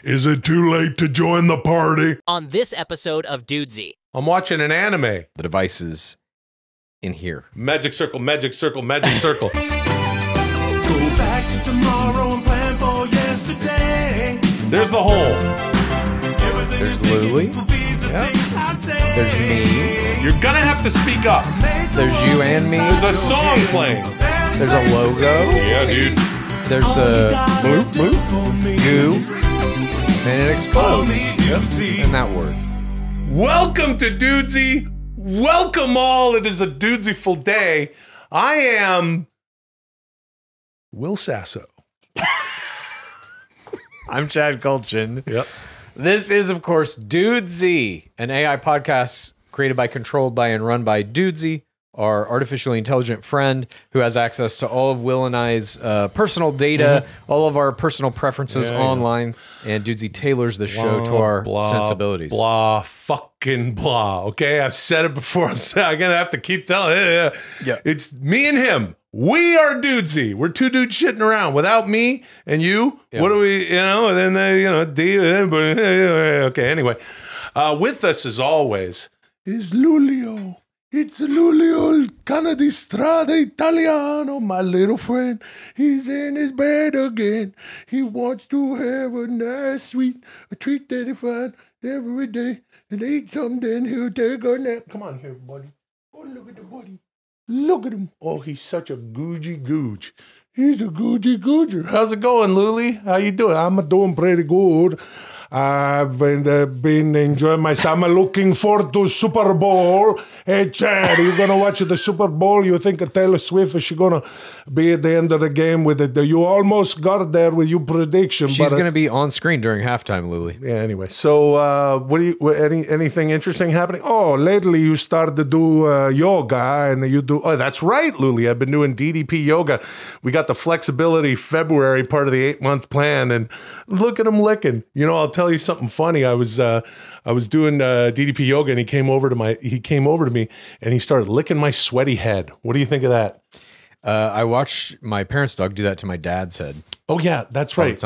Is it too late to join the party? On this episode of Dudesy. I'm watching an anime. The device is in here. Magic circle, magic circle, magic circle. Go back to tomorrow and plan for yesterday. There's the hole. There's Lily. Yep. There's me. You're gonna have to speak up. There's you and me. There's a song playing. There's a logo. Yeah, dude. There's a bloop, bloop, goo, and it explodes. Yep. And that word. Welcome to Dudesy. Welcome all. It is a Dudesy-ful day. I am Will Sasso. I'm Chad Kultgen. Yep. This is, of course, Dudesy, an AI podcast created by, controlled by, and run by Dudesy, our artificially intelligent friend who has access to all of Will and I's personal data, all of our personal preferences online, and Dudesy tailors the show to our sensibilities. Blah, fucking blah. Okay, I've said it before. I'm gonna have to keep telling it. Yeah. It's me and him. We are Dudesy. We're two dudes shitting around. Without me and you, what do we, and then they, okay, anyway. With us, as always, is Lulio. It's Lulio Canadistrada Italiano, my little friend. He's in his bed again. He wants to have a nice sweet, a treat that he finds every day. And eat something, then he'll take a nap. Come on here, buddy. Oh, look at the buddy. Look at him. Oh, he's such a googey googe. He's a googey googer. How's it going, Luli? How you doing? I'm doing pretty good. I've been enjoying myself. I'm looking forward to Super Bowl. Hey, Chad, are you going to watch the Super Bowl? You think Taylor Swift is she going to be at the end of the game with it? You almost got there with your prediction. She's going to be on screen during halftime, Luli. Yeah, anyway. So what do you, anything interesting happening? Oh, lately you started to do yoga and you do, oh, that's right, Luli. I've been doing DDP yoga. We got the flexibility February part of the 8-month plan and look at him licking. You know, I'll tell you something funny. I was doing DDP yoga and he came over to me and he started licking my sweaty head. What do you think of that? I watched my parents' dog do that to my dad's head. Oh yeah, that's right.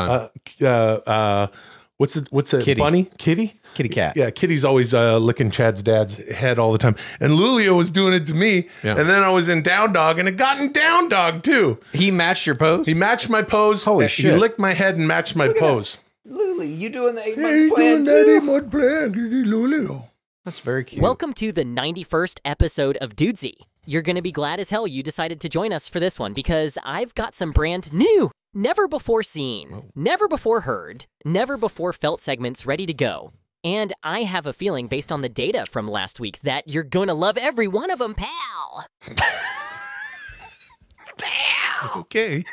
What's it? Kitty. Bunny? Kitty? Kitty cat. Yeah, Kitty's always licking Chad's dad's head all the time. And Lulio was doing it to me. Yeah. And then I was in down dog and it got in down dog too. He matched your pose? He matched my pose. Holy shit. He licked my head and matched my pose. Luli, you doing the 8-month plan too? That 8-month plan, Lulio. That's very cute. Welcome to the 91st episode of Dudesy. You're going to be glad as hell you decided to join us for this one because I've got some brand new, never before seen, never before heard, never before felt segments ready to go. And I have a feeling based on the data from last week that you're going to love every one of them, pal. Pal. Okay.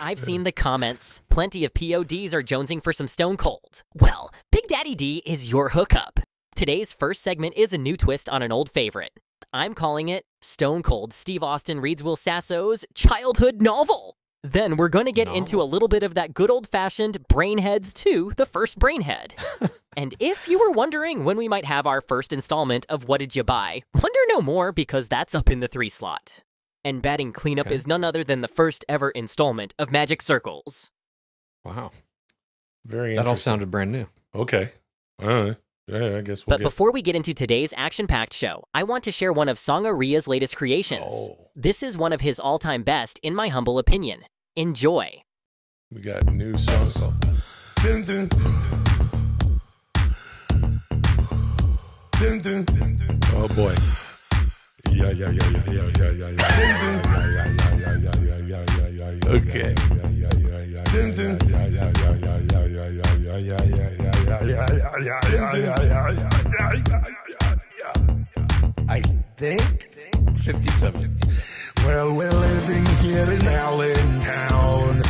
I've seen the comments. Plenty of PODs are jonesing for some Stone Cold. Well, Big Daddy D is your hookup. Today's first segment is a new twist on an old favorite. I'm calling it Stone Cold Steve Austin reads Will Sasso's childhood novel. Then we're going to get into a little bit of that good old-fashioned Brainheads 2, the first Brainhead. And if you were wondering when we might have our first installment of What Did You Buy, wonder no more because that's up in the 3 slot. And batting cleanup is none other than the first ever installment of Magic Circles. Wow. Very interesting. That all sounded brand new. Okay. All right. Yeah, I guess we'll But before we get into today's action-packed show, I want to share one of Sangaria's latest creations. Oh. This is one of his all-time best, in my humble opinion. Enjoy. We got new songs. Dun, dun. Dun, dun. Oh boy. Yeah. Okay. I think 57. Well, we're living here in Allentown,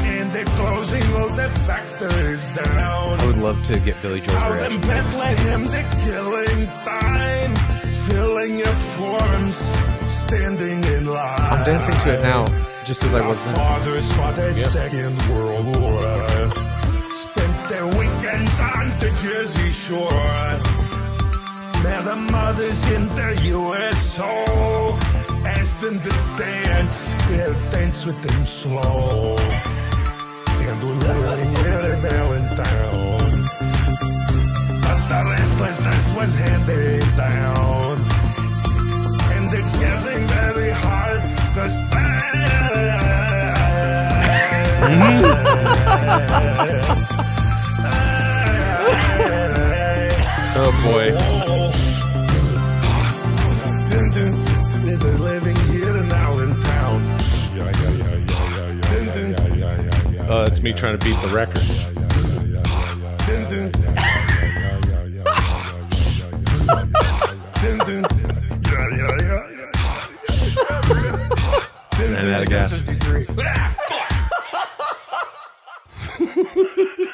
and they're closing all the factories down. I would love to get Billy Joel's Out reaction in to this. Bethlehem, they're killing time, filling up forms, standing in line. I'm dancing to it now, just as I was then. Fathers fought the Second World War, spent their weekends on the Jersey Shore. Now the mothers in the USO asked them to dance, yeah, dance with them slow. And we're living was handed down. And it's getting very hard to Oh boy. Living here now in town. Oh, that's me trying to beat the record. Ran out of gas.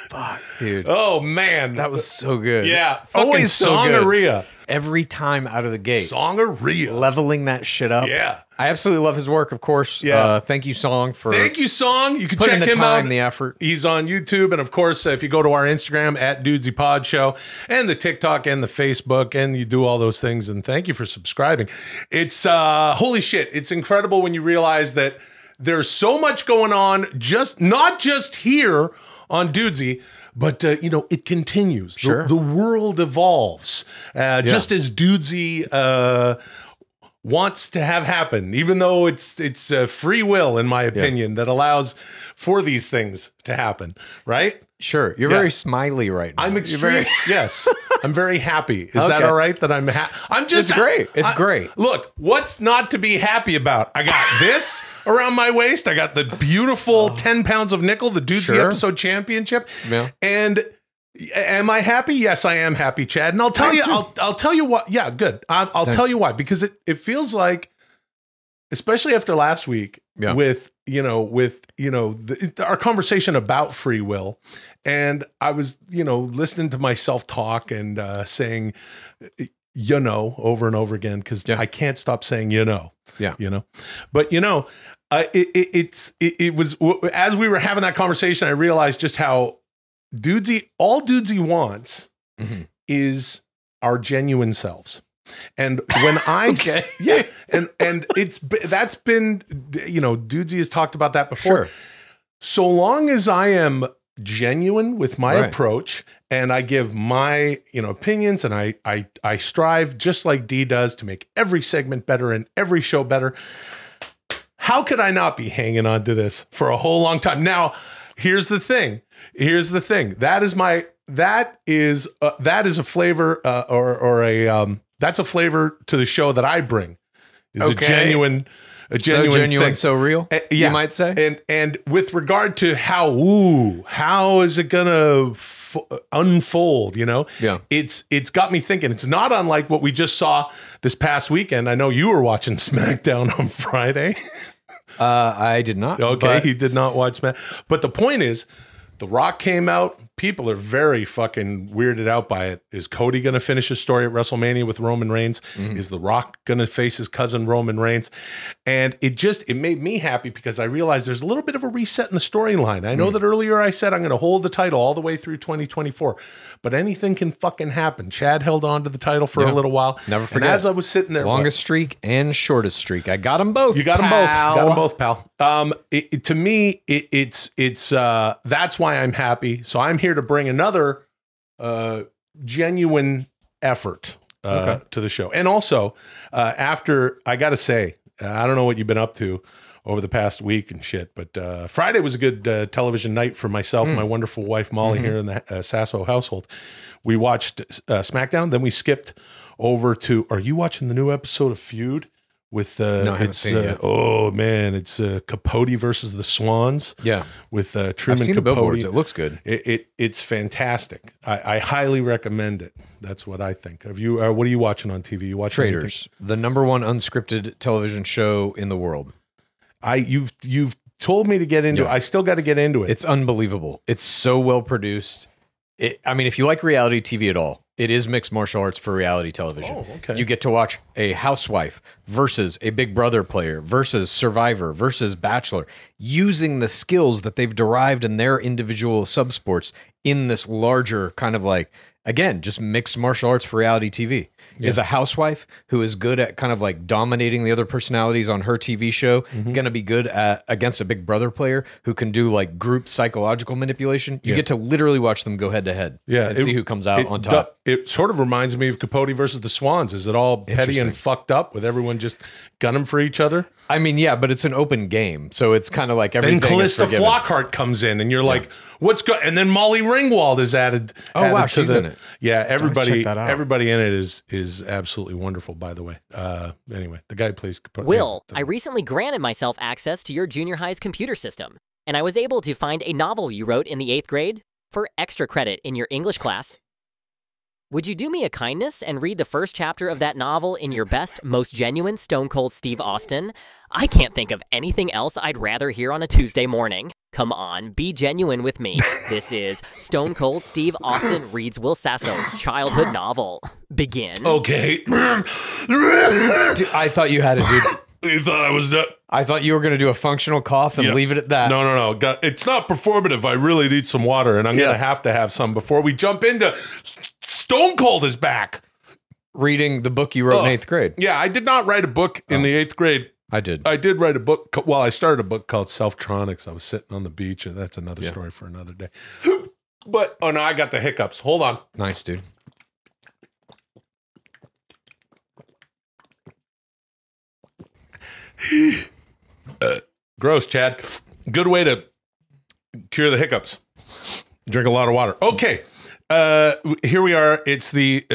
Fuck, dude. Oh man, That was so good. yeah. Always so good. Songaria. Every time out of the gate. Songaria. Leveling that shit up. Yeah. I absolutely love his work, of course. Yeah. Thank you, Song, for Thank you, Song. You can putting check the him time, out. the effort. He's on YouTube, and of course, if you go to our Instagram at Dudesy Pod Show, and the TikTok and the Facebook, and you do all those things. And thank you for subscribing. It's holy shit! It's incredible when you realize that there's so much going on, not just here on Dudesy, but you know, it continues. Sure. The world evolves, just as Dudesy wants to have happen, even though it's free will, in my opinion, that allows for these things to happen, right? Sure. You're very smiley right now. I'm extremely, yes, I'm very happy. Is that Okay. all right that I'm I'm just, It's great. It's great. Look, what's not to be happy about? I got this around my waist. I got the beautiful 10 pounds of nickel, the Dudesy Sure. episode championship. Yeah. And am I happy? Yes, I am happy, Chad. And I'll tell you, I'll tell you what. Yeah, good. I'll tell you why, because it feels like, especially after last week, with our conversation about free will, and I was listening to myself talk and saying over and over again, because I can't stop saying but it was, as we were having that conversation, I realized just how all Dudesy wants is our genuine selves. And when I and that's been Dudesy has talked about that before. Sure. So long as I am genuine with my approach, and I give my opinions, and I strive, just like D does, to make every segment better and every show better, how could I not be hanging on to this for a whole long time? Now, here's the thing. That is a flavor that's a flavor to the show that I bring. Is a genuine thing. So real. You might say. And with regard to how is it gonna unfold? It's got me thinking. It's not unlike what we just saw this past weekend. I know you were watching SmackDown on Friday. I did not. Okay, he did not watch SmackDown. But the point is, The Rock came out. People are very fucking weirded out by it. Is Cody going to finish his story at WrestleMania with Roman Reigns? Is The Rock going to face his cousin Roman Reigns? And it made me happy, because I realized there's a little bit of a reset in the storyline. I know that earlier I said I'm going to hold the title all the way through 2024, but anything can fucking happen. Chad held on to the title for a little while. Never forget. And as I was sitting there, longest streak and shortest streak. I got them both. You got them both. Got them both, pal. To me, it's that's why I'm happy. So I'm here to bring another genuine effort to the show. And also, after, I got to say, I don't know what you've been up to over the past week and shit, but Friday was a good television night for myself and my wonderful wife, Molly, here in the Sasso household. We watched SmackDown, then we skipped over to, are you watching the new episode of Feud? With no, I haven't seen it yet. Oh man, it's Capote versus the Swans. Yeah, with Truman I've seen Capote. The billboards. It looks good. It's fantastic. I highly recommend it. That's what I think. Have you? What are you watching on TV? You watch Traitors, the #1 unscripted television show in the world. You've told me to get into it. I still got to get into it. It's unbelievable. It's so well produced. I mean, if you like reality TV at all, it is mixed martial arts for reality television. Oh, okay. You get to watch a housewife versus a Big Brother player versus Survivor versus Bachelor, using the skills that they've derived in their individual subsports in this larger kind of like again, just mixed martial arts for reality TV. Is a housewife who is good at kind of like dominating the other personalities on her TV show going to be good at against a Big Brother player who can do like group psychological manipulation? You get to literally watch them go head to head and see who comes out on top. It sort of reminds me of Capote versus the Swans. Is it all petty and fucked up with everyone just gunning for each other? I mean, yeah, but it's an open game, so it's kind of like everything. Then Callista Flockhart comes in, and you're like, "What's going?" And then Molly Ringwald is added. Oh wow, she's in it. Yeah, everybody in it is absolutely wonderful. By the way, anyway, the guy who plays Capote. Will, I recently granted myself access to your junior high's computer system, and I was able to find a novel you wrote in the 8th grade for extra credit in your English class. Would you do me a kindness and read the first chapter of that novel in your best, most genuine Stone Cold Steve Austin? I can't think of anything else I'd rather hear on a Tuesday morning. Come on, be genuine with me. This is Stone Cold Steve Austin reads Will Sasso's childhood novel. Begin. Okay. Dude, I thought you had it, dude. You thought I was done? I thought you were going to do a functional cough and leave it at that. No. It's not performative. I really need some water, and I'm going to have some before we jump into Stone Cold is back. Reading the book you wrote in 8th grade. Yeah, I did not write a book in the 8th grade. I did. I did write a book. Well, I started a book called Selftronics. I was sitting on the beach, and that's another story for another day. But, oh no, I got the hiccups. Hold on. Nice, dude. Gross, Chad. Good way to cure the hiccups. Drink a lot of water. Okay. Here we are. It's the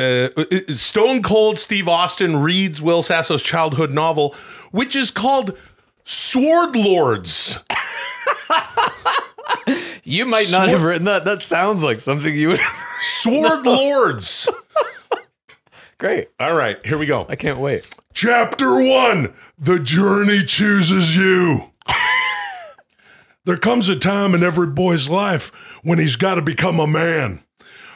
Stone Cold Steve Austin reads Will Sasso's childhood novel, which is called Sword Lords. You might not have written that. That sounds like something you would. Sword Lords. Great. All right, here we go. I can't wait. Chapter 1, The Journey Chooses You. There comes a time in every boy's life when he's got to become a man.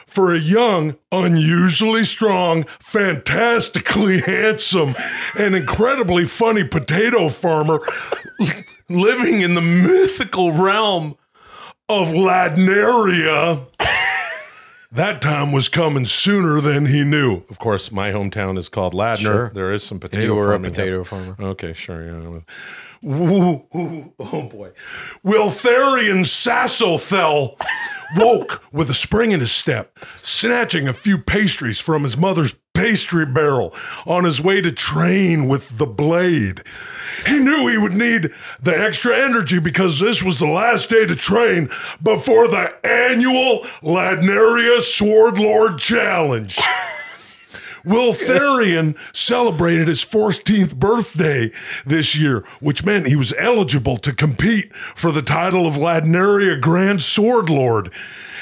For a young, unusually strong, fantastically handsome, and incredibly funny potato farmer living in the mythical realm of Ladneria, that time was coming sooner than he knew. Of course, my hometown is called Ladner. Sure. There is some potato You were a farming. potato farmer. Okay, sure. Yeah. Oh boy. Wiltharian Sassothel woke with a spring in his step, snatching a few pastries from his mother's pastry barrel on his way to train with the blade. He knew he would need the extra energy because this was the last day to train before the annual Ladneria Sword Lord Challenge. Wiltharian celebrated his 14th birthday this year, which meant he was eligible to compete for the title of Ladneria Grand Sword Lord.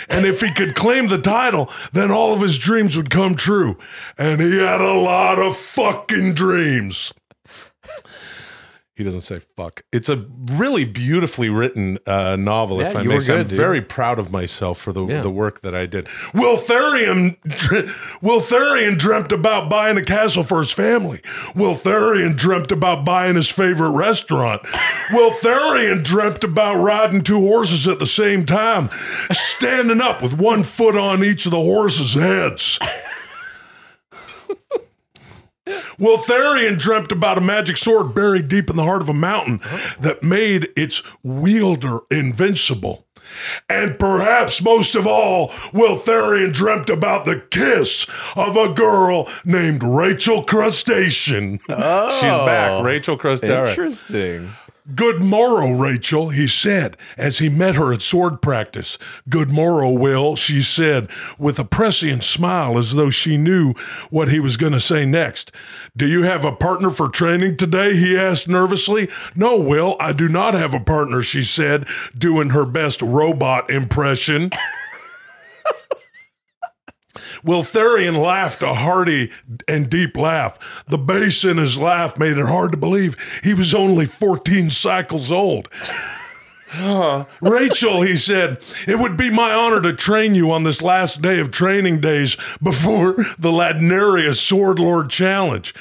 And if he could claim the title, then all of his dreams would come true. And he had a lot of fucking dreams. He doesn't say fuck. It's a really beautifully written novel, if I may say. I'm very proud of myself for the work that I did. Wiltharian dreamt about buying a castle for his family. Wiltharian dreamt about buying his favorite restaurant. Wiltharian dreamt about riding 2 horses at the same time, standing up with 1 foot on each of the horses' heads. Wiltharian dreamt about a magic sword buried deep in the heart of a mountain that made its wielder invincible. And perhaps most of all, Wiltharian dreamt about the kiss of a girl named Rachel Crustacean. Oh, she's back. Rachel Crustacean. Interesting. Good morrow, Rachel, he said as he met her at sword practice. Good morrow, Will, she said with a prescient smile as though she knew what he was going to say next. Do you have a partner for training today? He asked nervously. No, Will, I do not have a partner, she said, doing her best robot impression. Wiltharian laughed a hearty and deep laugh. The bass in his laugh made it hard to believe he was only 14 cycles old. Rachel, he said, it would be my honor to train you on this last day of training days before the Ladneria Sword Lord Challenge.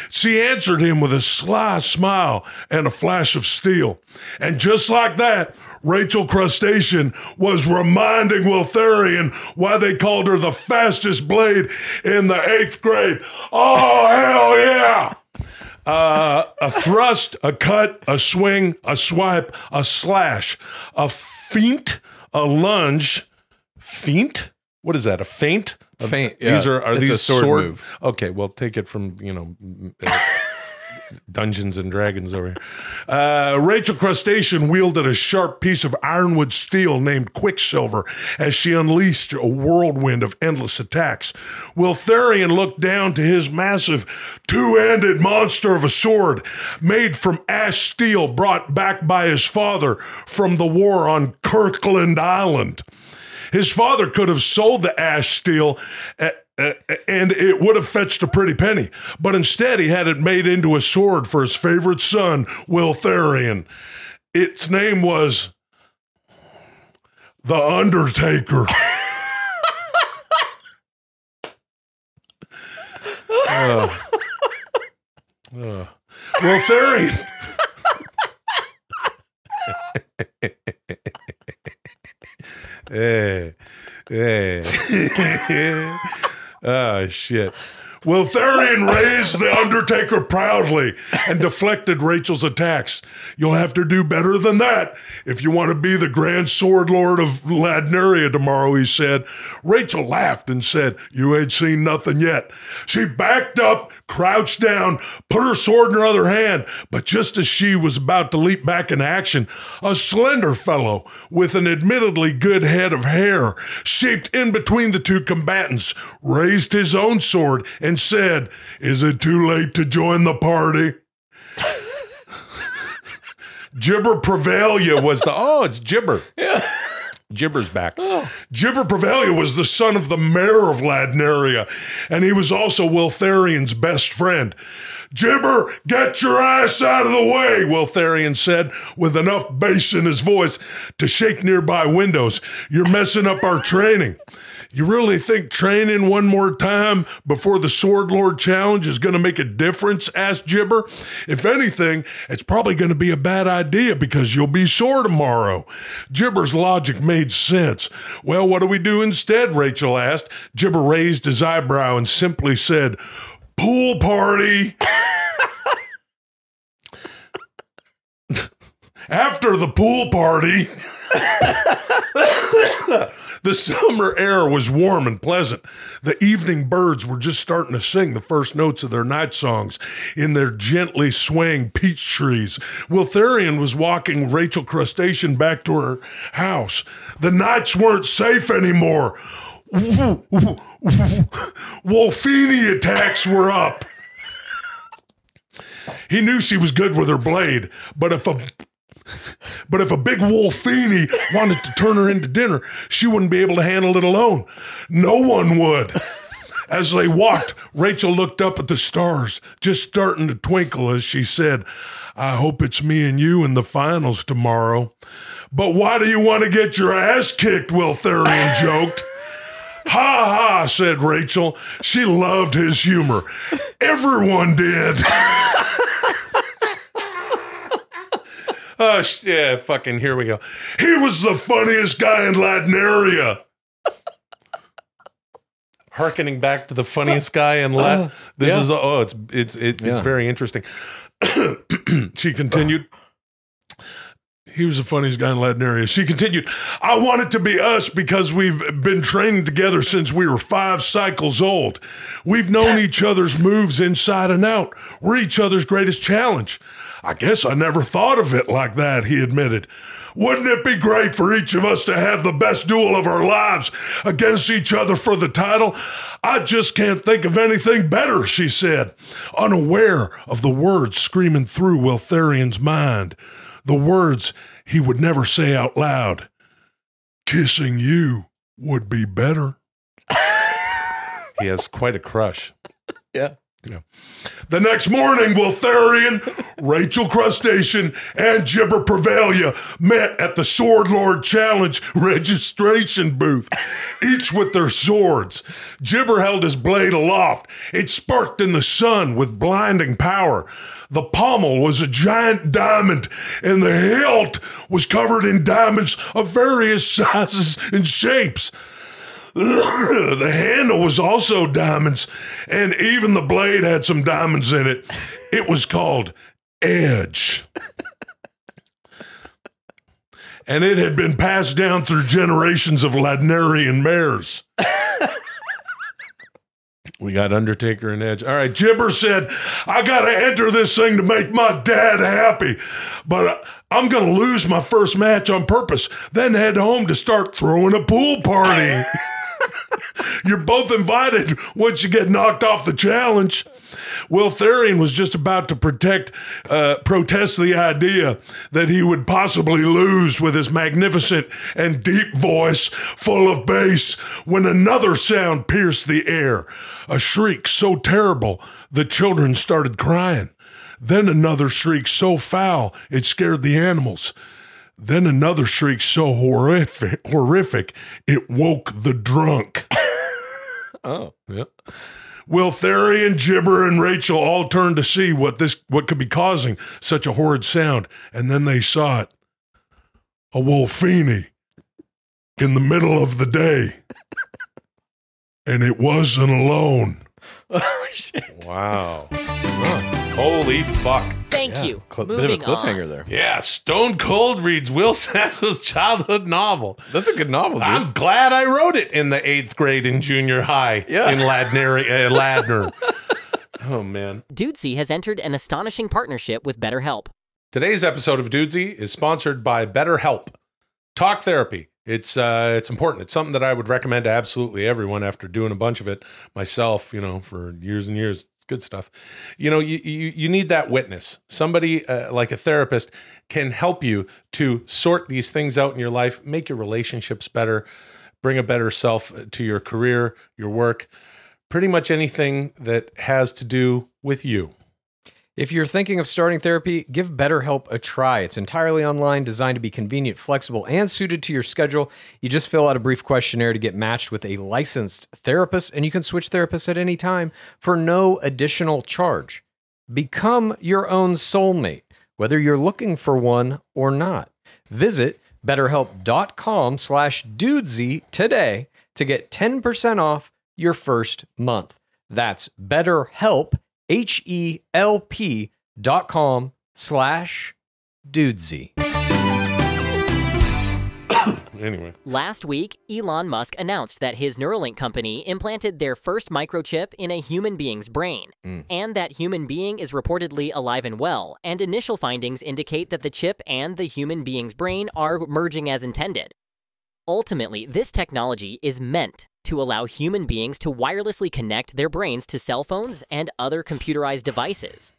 She answered him with a sly smile and a flash of steel. And just like that, Rachel Crustacean was reminding Wiltharion why they called her the fastest blade in the 8th grade. Oh, hell yeah! A thrust, a cut, a swing, a swipe, a slash, a feint, a lunge. Feint? What is that? A feint? Feint. Yeah. These are it's these a sword move? Okay, well, take it from Dungeons and Dragons over here. Rachel Crustacean wielded a sharp piece of ironwood steel named Quicksilver as she unleashed a whirlwind of endless attacks. Wiltharion looked down to his massive two-handed monster of a sword made from ash steel brought back by his father from the war on Kirkland Island. His father could have sold the ash steel and it would have fetched a pretty penny. But instead, he had it made into a sword for his favorite son, Wiltharion. Its name was The Undertaker. Wiltharion. Oh, shit. Wiltharion raised the Undertaker proudly and deflected Rachel's attacks. You'll have to do better than that if you want to be the Grand Sword Lord of Ladneria tomorrow, he said. Rachel laughed and said, you ain't seen nothing yet. She backed up, crouched down, put her sword in her other hand, but just as she was about to leap back in action, a slender fellow with an admittedly good head of hair, shaped in between the two combatants, raised his own sword and said, is it too late to join the party? Gibber Prevalia was it's Gibber. Yeah. Gibber's back. Oh. Gibber Prevalia was the son of the mayor of Ladneria, and he was also Wiltharion's best friend. Gibber, get your ass out of the way, Wiltharion said, with enough bass in his voice to shake nearby windows. You're messing up our training. You really think training one more time before the Sword Lord Challenge is going to make a difference? Asked Gibber. If anything, it's probably going to be a bad idea because you'll be sore tomorrow. Gibber's logic made sense. Well, what do we do instead? Rachel asked. Gibber raised his eyebrow and simply said, pool party. After the pool party, the summer air was warm and pleasant. The evening birds were just starting to sing the first notes of their night songs in their gently swaying peach trees. Wiltharion was walking Rachel Crustacean back to her house. The nights weren't safe anymore. Wolfini attacks were up. He knew she was good with her blade, but if a big Wolfini wanted to turn her into dinner, she wouldn't be able to handle it alone. No one would. As they walked, Rachel looked up at the stars, just starting to twinkle as she said, I hope it's me and you in the finals tomorrow. But why do you want to get your ass kicked? Wiltharion joked. Ha ha, said Rachel. She loved his humor. Everyone did. Oh, yeah, fucking here we go. He was the funniest guy in Ladneria. Harkening back to the funniest guy in Lat. It's very interesting. She continued. He was the funniest guy in Ladneria. She continued, I want it to be us because we've been training together since we were 5 cycles old. We've known each other's moves inside and out. We're each other's greatest challenge. I guess I never thought of it like that, he admitted. Wouldn't it be great for each of us to have the best duel of our lives against each other for the title? I just can't think of anything better, she said, unaware of the words screaming through Wiltharion's mind. The words he would never say out loud. Kissing you would be better. He has quite a crush. Yeah. Yeah. The next morning, Wiltharian, Rachel Crustacean, and Gibber Prevalia met at the Sword Lord Challenge registration booth, each with their swords. Gibber held his blade aloft. It sparked in the sun with blinding power. The pommel was a giant diamond, and the hilt was covered in diamonds of various sizes and shapes. The handle was also diamonds, and even the blade had some diamonds in it. It was called Edge. And it had been passed down through generations of Ladnerian mares. We got Undertaker and Edge. All right, Gibber said, I got to enter this thing to make my dad happy, but I'm going to lose my first match on purpose, then head home to start throwing a pool party. You're both invited once you get knocked off the challenge. Wiltharian was just about to protest the idea that he would possibly lose with his magnificent and deep voice full of bass when another sound pierced the air. A shriek so terrible the children started crying. Then another shriek so foul it scared the animals. Then another shriek so horrific it woke the drunk. Oh, yeah. Wiltharian, Gibber, and Rachel all turned to see what could be causing such a horrid sound, and then they saw it. A Wolfini in the middle of the day. And it wasn't alone. Oh, shit. Wow. Holy fuck. Thank you. Bit of a Moving cliffhanger on. there. Yeah, Stone Cold reads Will Sasso's childhood novel. That's a good novel, dude. I'm glad I wrote it in the 8th grade in junior high in Ladner. Oh, man. Dudesy has entered an astonishing partnership with BetterHelp. Today's episode of Dudesy is sponsored by BetterHelp. Talk therapy. It's important. It's something that I would recommend to absolutely everyone after doing a bunch of it myself, for years and years. Good stuff. You need that witness. Somebody like a therapist can help you to sort these things out in your life, make your relationships better, bring a better self to your career, your work, pretty much anything that has to do with you. If you're thinking of starting therapy, give BetterHelp a try. It's entirely online, designed to be convenient, flexible, and suited to your schedule. You just fill out a brief questionnaire to get matched with a licensed therapist, and you can switch therapists at any time for no additional charge. Become your own soulmate, whether you're looking for one or not. Visit BetterHelp.com/Dudesy today to get 10% off your first month. That's BetterHelp, HELP.com/Dudesy. Anyway. Last week, Elon Musk announced that his Neuralink company implanted their first microchip in a human being's brain, and that human being is reportedly alive and well, and initial findings indicate that the chip and the human being's brain are merging as intended. Ultimately, this technology is meant to allow human beings to wirelessly connect their brains to cell phones and other computerized devices.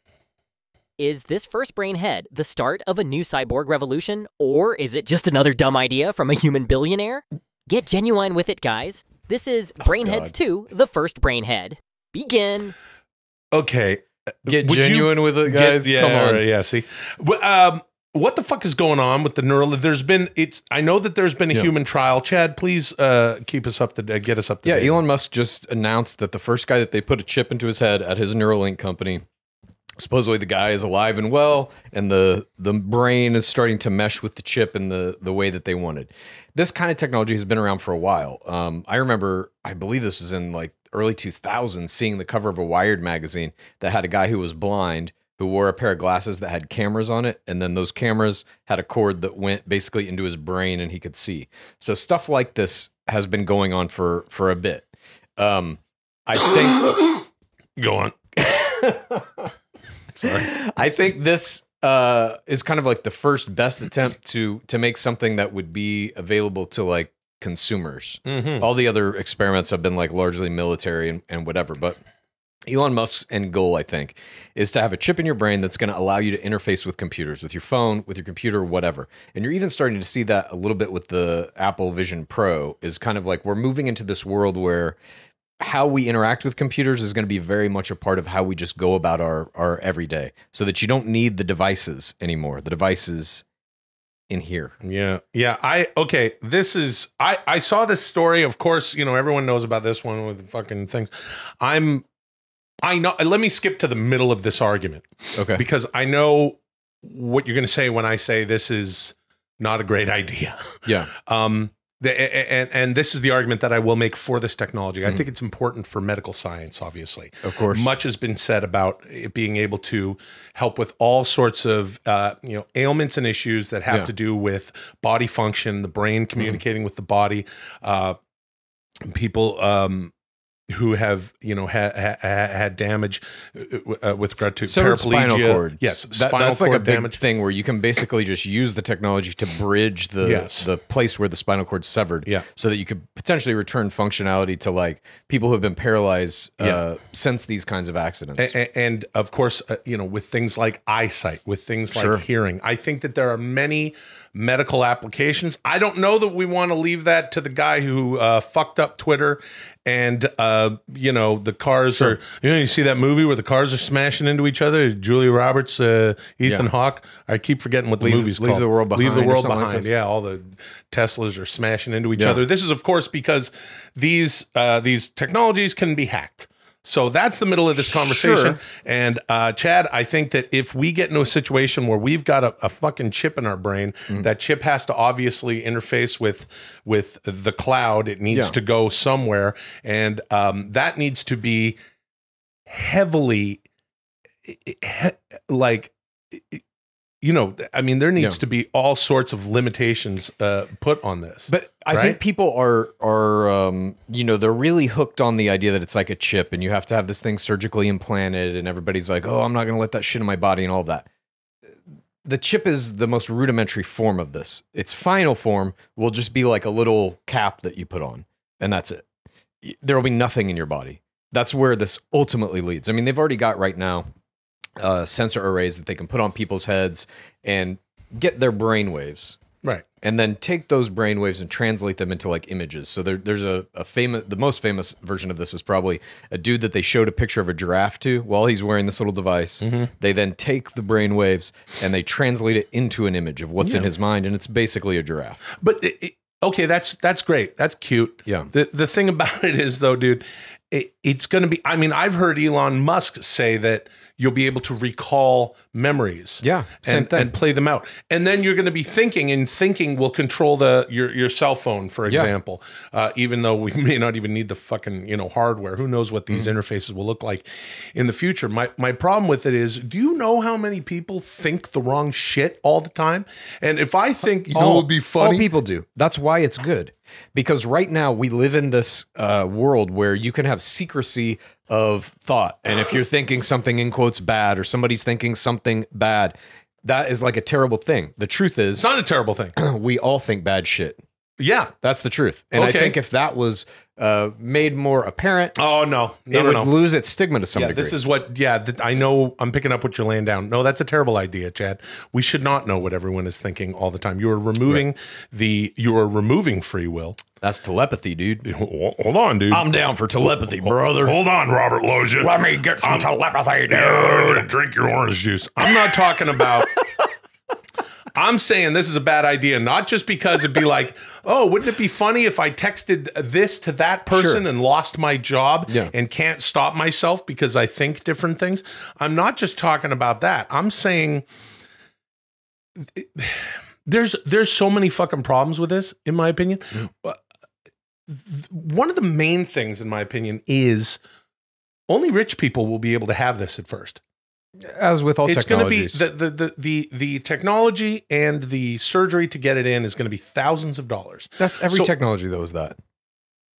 Is this first brain head the start of a new cyborg revolution, or is it just another dumb idea from a human billionaire? Get genuine with it, guys. This is Brainheads 2, the first brainhead. Begin. Okay. Get genuine with it, guys. Come on. Right, yeah, see. What the fuck is going on with the neural? I know that there's been a human trial. Chad, please keep us up to get us up to date. Yeah, Elon Musk just announced that the first guy that they put a chip into his head at his Neuralink company, supposedly the guy is alive and well, and the brain is starting to mesh with the chip in the way that they wanted. This kind of technology has been around for a while. I remember, I believe this was in like early 2000s, seeing the cover of a Wired magazine that had a guy who was blind who wore a pair of glasses that had cameras on it, and then those cameras had a cord that went basically into his brain and he could see. So stuff like this has been going on for a bit. I think... Go on. Sorry. I think this is kind of like the first best attempt to make something that would be available to like consumers. Mm-hmm. All the other experiments have been like largely military and whatever, but Elon Musk's end goal, I think, is to have a chip in your brain that's going to allow you to interface with computers, with your phone, with your computer, whatever. And you're even starting to see that a little bit with the Apple Vision Pro, is kind of like we're moving into this world where how we interact with computers is going to be very much a part of how we just go about our everyday, so that you don't need the devices anymore. The devices in here. Yeah. I saw this story. Of course, everyone knows about this one with the fucking things. I know. Let me skip to the middle of this argument. Okay. Because I know what you're going to say when I say this is not a great idea. Yeah. And this is the argument that I will make for this technology. I think it's important for medical science, obviously. Of course. Much has been said about it being able to help with all sorts of ailments and issues that have to do with body function, the brain communicating with the body. People who have had damage with regard to paraplegia, spinal cord. Yes, That's like a big damage thing where you can basically just use the technology to bridge the place where the spinal cord severed, so that you could potentially return functionality to like people who have been paralyzed since these kinds of accidents. And of course, with things like eyesight, with things like hearing, I think that there are many medical applications. I don't know that we want to leave that to the guy who fucked up Twitter. And, the cars are, you see that movie where the cars are smashing into each other? Julia Roberts, Ethan Hawke. I keep forgetting what the movie's called. Leave the World Behind. Leave the World Behind. Like yeah, all the Teslas are smashing into each other. This is, of course, because these technologies can be hacked. So that's the middle of this conversation. And Chad, I think that if we get into a situation where we've got a fucking chip in our brain, that chip has to obviously interface with the cloud. It needs to go somewhere. And that needs to be heavily there needs to be all sorts of limitations put on this. But I think people are they're really hooked on the idea that it's like a chip and you have to have this thing surgically implanted, and everybody's like, oh, I'm not going to let that shit in my body and all of that. The chip is the most rudimentary form of this. Its final form will just be like a little cap that you put on, and that's it. There will be nothing in your body. That's where this ultimately leads. I mean, they've already got right now sensor arrays that they can put on people's heads and get their brain waves, right, and then take those brain waves and translate them into like images. So there's the most famous version of this is probably a dude that they showed a picture of a giraffe to while he's wearing this little device. They then take the brain waves and they translate it into an image of what's in his mind, and it's basically a giraffe. But okay, that's great, that's cute. Yeah. The thing about it is though, dude, it's going to be. I mean, I've heard Elon Musk say that you'll be able to recall memories, same thing, and play them out. And then you're going to be thinking, and thinking will control your cell phone, for example. Even though we may not even need the fucking hardware. Who knows what these interfaces will look like in the future? My problem with it is, do you know how many people think the wrong shit all the time? And if I think, it would be funny. All people do. That's why it's good. Because right now we live in this world where you can have secrecy of thought. And if you're thinking something in quotes bad, or somebody's thinking something bad, that is like a terrible thing. The truth is, it's not a terrible thing. We all think bad shit. Yeah. That's the truth. And I think if that was made more apparent, it would lose its stigma to some degree. This is what, I know I'm picking up what you're laying down. No, that's a terrible idea, Chad. We should not know what everyone is thinking all the time. You are removing removing free will. That's telepathy, dude. Hold on, dude. I'm down for telepathy, brother. Hold on, Robert Loggia. Let me get some telepathy, dude. Drink your orange juice. I'm not talking about... I'm saying this is a bad idea, not just because it'd be like, oh, wouldn't it be funny if I texted this to that person and lost my job and can't stop myself because I think different things? I'm not just talking about that. I'm saying there's so many fucking problems with this, in my opinion. One of the main things, in my opinion, is only rich people will be able to have this at first. As with all technologies. It's going to be the technology and the surgery to get it in is going to be thousands of dollars. That's every technology though, is that.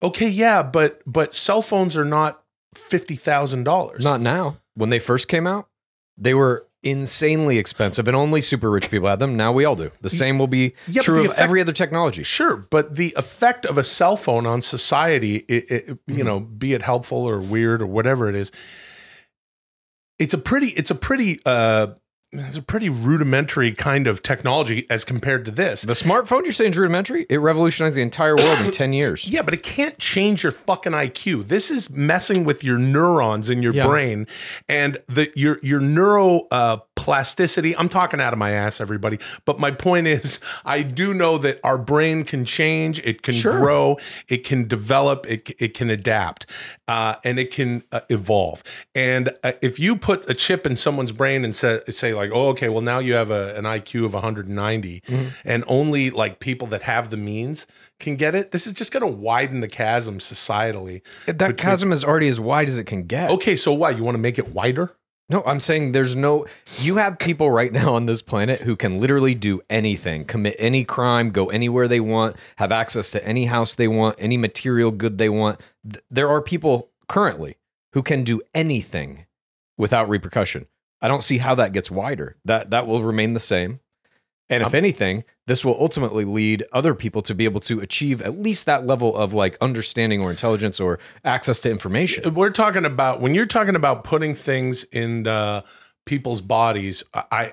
Okay, yeah, but cell phones are not $50,000. Not now. When they first came out, they were insanely expensive, and only super rich people had them. Now we all do. The same will be true of every other technology. Sure, but the effect of a cell phone on society, be it helpful or weird or whatever it is, it's a pretty it's a pretty rudimentary kind of technology as compared to this. The smartphone, you're saying, is rudimentary? It revolutionized the entire world in 10 years. Yeah, but it can't change your fucking IQ. This is messing with your neurons in your brain and your neuro plasticity. I'm talking out of my ass, everybody. But my point is, I do know that our brain can change. It can grow. It can develop. It can adapt. And it can evolve. And if you put a chip in someone's brain and say like, oh, okay, well, now you have an IQ of 190 and only like people that have the means can get it, this is just going to widen the chasm societally. That chasm is already as wide as it can get. Okay, so what? You want to make it wider? No, I'm saying you have people right now on this planet who can literally do anything, commit any crime, go anywhere they want, have access to any house they want, any material good they want. There are people currently who can do anything without repercussion. I don't see how that gets wider. That will remain the same. And if anything, this will ultimately lead other people to be able to achieve at least that level of like understanding or intelligence or access to information. We're talking about, when you're talking about putting things in people's bodies,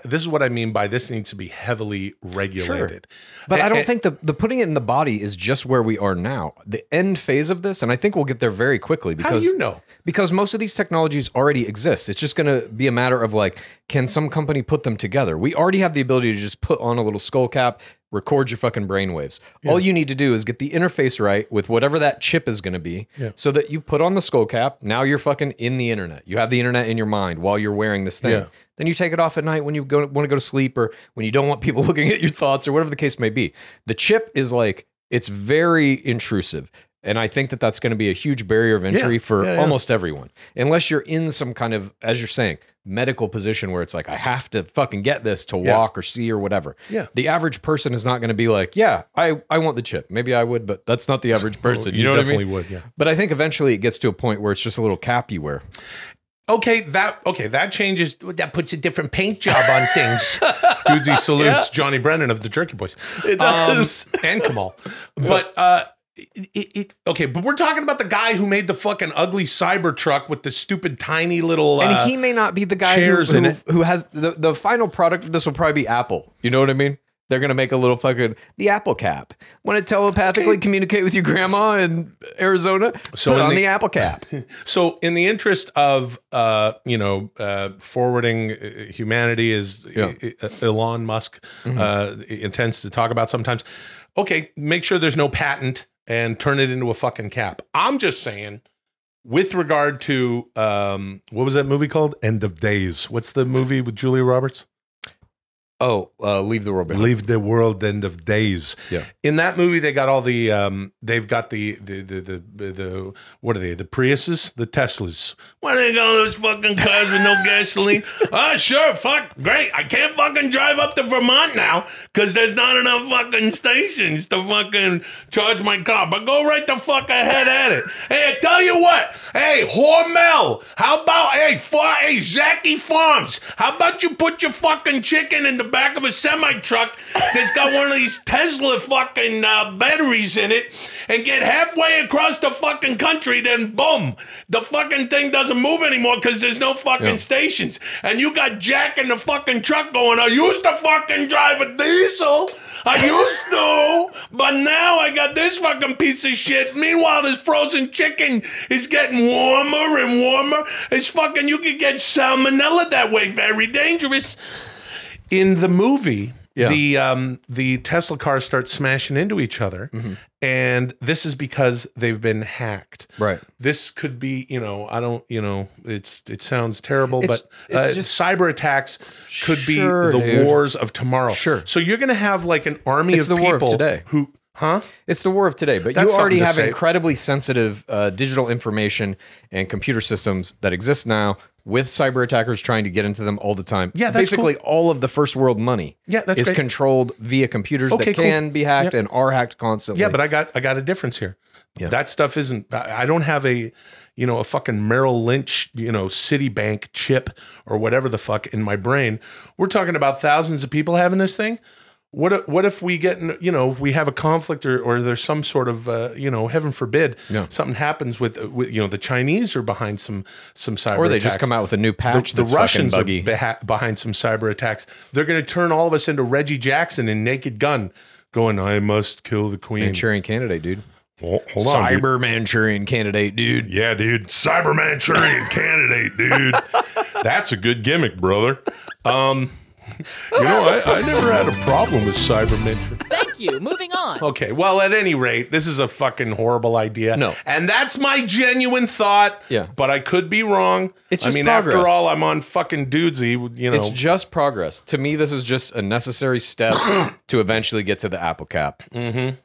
this is what I mean by this needs to be heavily regulated. Sure. But I don't think the putting it in the body is just where we are now. The end phase of this, and I think we'll get there very quickly. Because, how do you know? Because most of these technologies already exist. It's just going to be a matter of like, can some company put them together? We already have the ability to just put on a little skull cap, record your fucking brainwaves. Yeah. All you need to do is get the interface right with whatever that chip is going to be so that you put on the skull cap. Now you're fucking in the internet. You have the internet in your mind while you're wearing this thing. Yeah. Then you take it off at night when you want to go to sleep or when you don't want people looking at your thoughts or whatever the case may be. The chip is like, it's very intrusive. And I think that that's going to be a huge barrier of entry for almost everyone. Unless you're in some kind of, as you're saying, medical position where it's like, I have to fucking get this to walk or see or whatever. Yeah. The average person is not going to be like, yeah, I want the chip. Maybe I would, but that's not the average person. You know what I mean? Definitely would, yeah. But I think eventually it gets to a point where it's just a little cap you wear. Okay, that changes. That puts a different paint job on things. Dudesy salutes Johnny Brennan of the Jerky Boys. It does. And Kamal. But okay, but we're talking about the guy who made the fucking ugly Cybertruck with the stupid tiny little and he may not be the guy who has the final product of this will probably be Apple. You know what I mean? They're going to make a little fucking, the Apple cap. Want to telepathically communicate with your grandma in Arizona? So put on the Apple cap. So in the interest of, forwarding humanity as Elon Musk intends to talk about sometimes, okay, make sure there's no patent and turn it into a fucking cap. I'm just saying, with regard to, what was that movie called? End of Days. What's the movie with Julia Roberts? Oh, Leave the World Behind. Leave the World, End of Days. Yeah. In that movie, they got all the they've got the what are they? The Priuses, the Teslas. What do they call those fucking cars with no gasoline? Oh, sure, fuck, great. I can't fucking drive up to Vermont now because there's not enough fucking stations to fucking charge my car. But go right the fuck ahead at it. Hey, I tell you what. Hey, Hormel, how about hey Zachy Farms? How about you put your fucking chicken in the back of a semi-truck that's got one of these Tesla fucking batteries in it and get halfway across the fucking country, then boom, the fucking thing doesn't move anymore because there's no fucking stations. And you got Jack in the fucking truck going, I used to fucking drive a diesel. I used to, but now I got this fucking piece of shit. Meanwhile, this frozen chicken is getting warmer and warmer. It's fucking, you could get salmonella that way. Very dangerous. In the movie, the Tesla cars start smashing into each other, and this is because they've been hacked. Right. This could be, it sounds terrible, but cyber attacks could be the wars of tomorrow. Sure. So you're going to have like an army of people today who. Huh? It's the war of today, but you already have incredibly sensitive digital information and computer systems that exist now with cyber attackers trying to get into them all the time. Yeah, that's basically cool. All of the first world money is controlled via computers that can be hacked and are hacked constantly. Yeah, but I got a difference here. Yeah. That stuff isn't, I don't have a fucking Merrill Lynch, Citibank chip or whatever the fuck in my brain. We're talking about thousands of people having this thing. What if we get, if we have a conflict or there's some sort of, heaven forbid, something happens with the Chinese are behind some cyber or they attacks. just come out with a new patch. The Russians are buggy. behind some cyber attacks. They're going to turn all of us into Reggie Jackson in Naked Gun, going, "I must kill the queen." Manchurian Candidate, dude. Well, hold on, dude. Cyber Manchurian Candidate, dude. Yeah, dude. Cyber Manchurian Candidate, dude. That's a good gimmick, brother. I never had a problem with cyber Manchurian. Thank you. Moving on. Okay, well, at any rate, this is a fucking horrible idea. No. And that's my genuine thought. Yeah. But I could be wrong. It's just progress. After all, I'm on fucking Dudesy, It's just progress. To me, this is just a necessary step to eventually get to the Apple cap. Okay,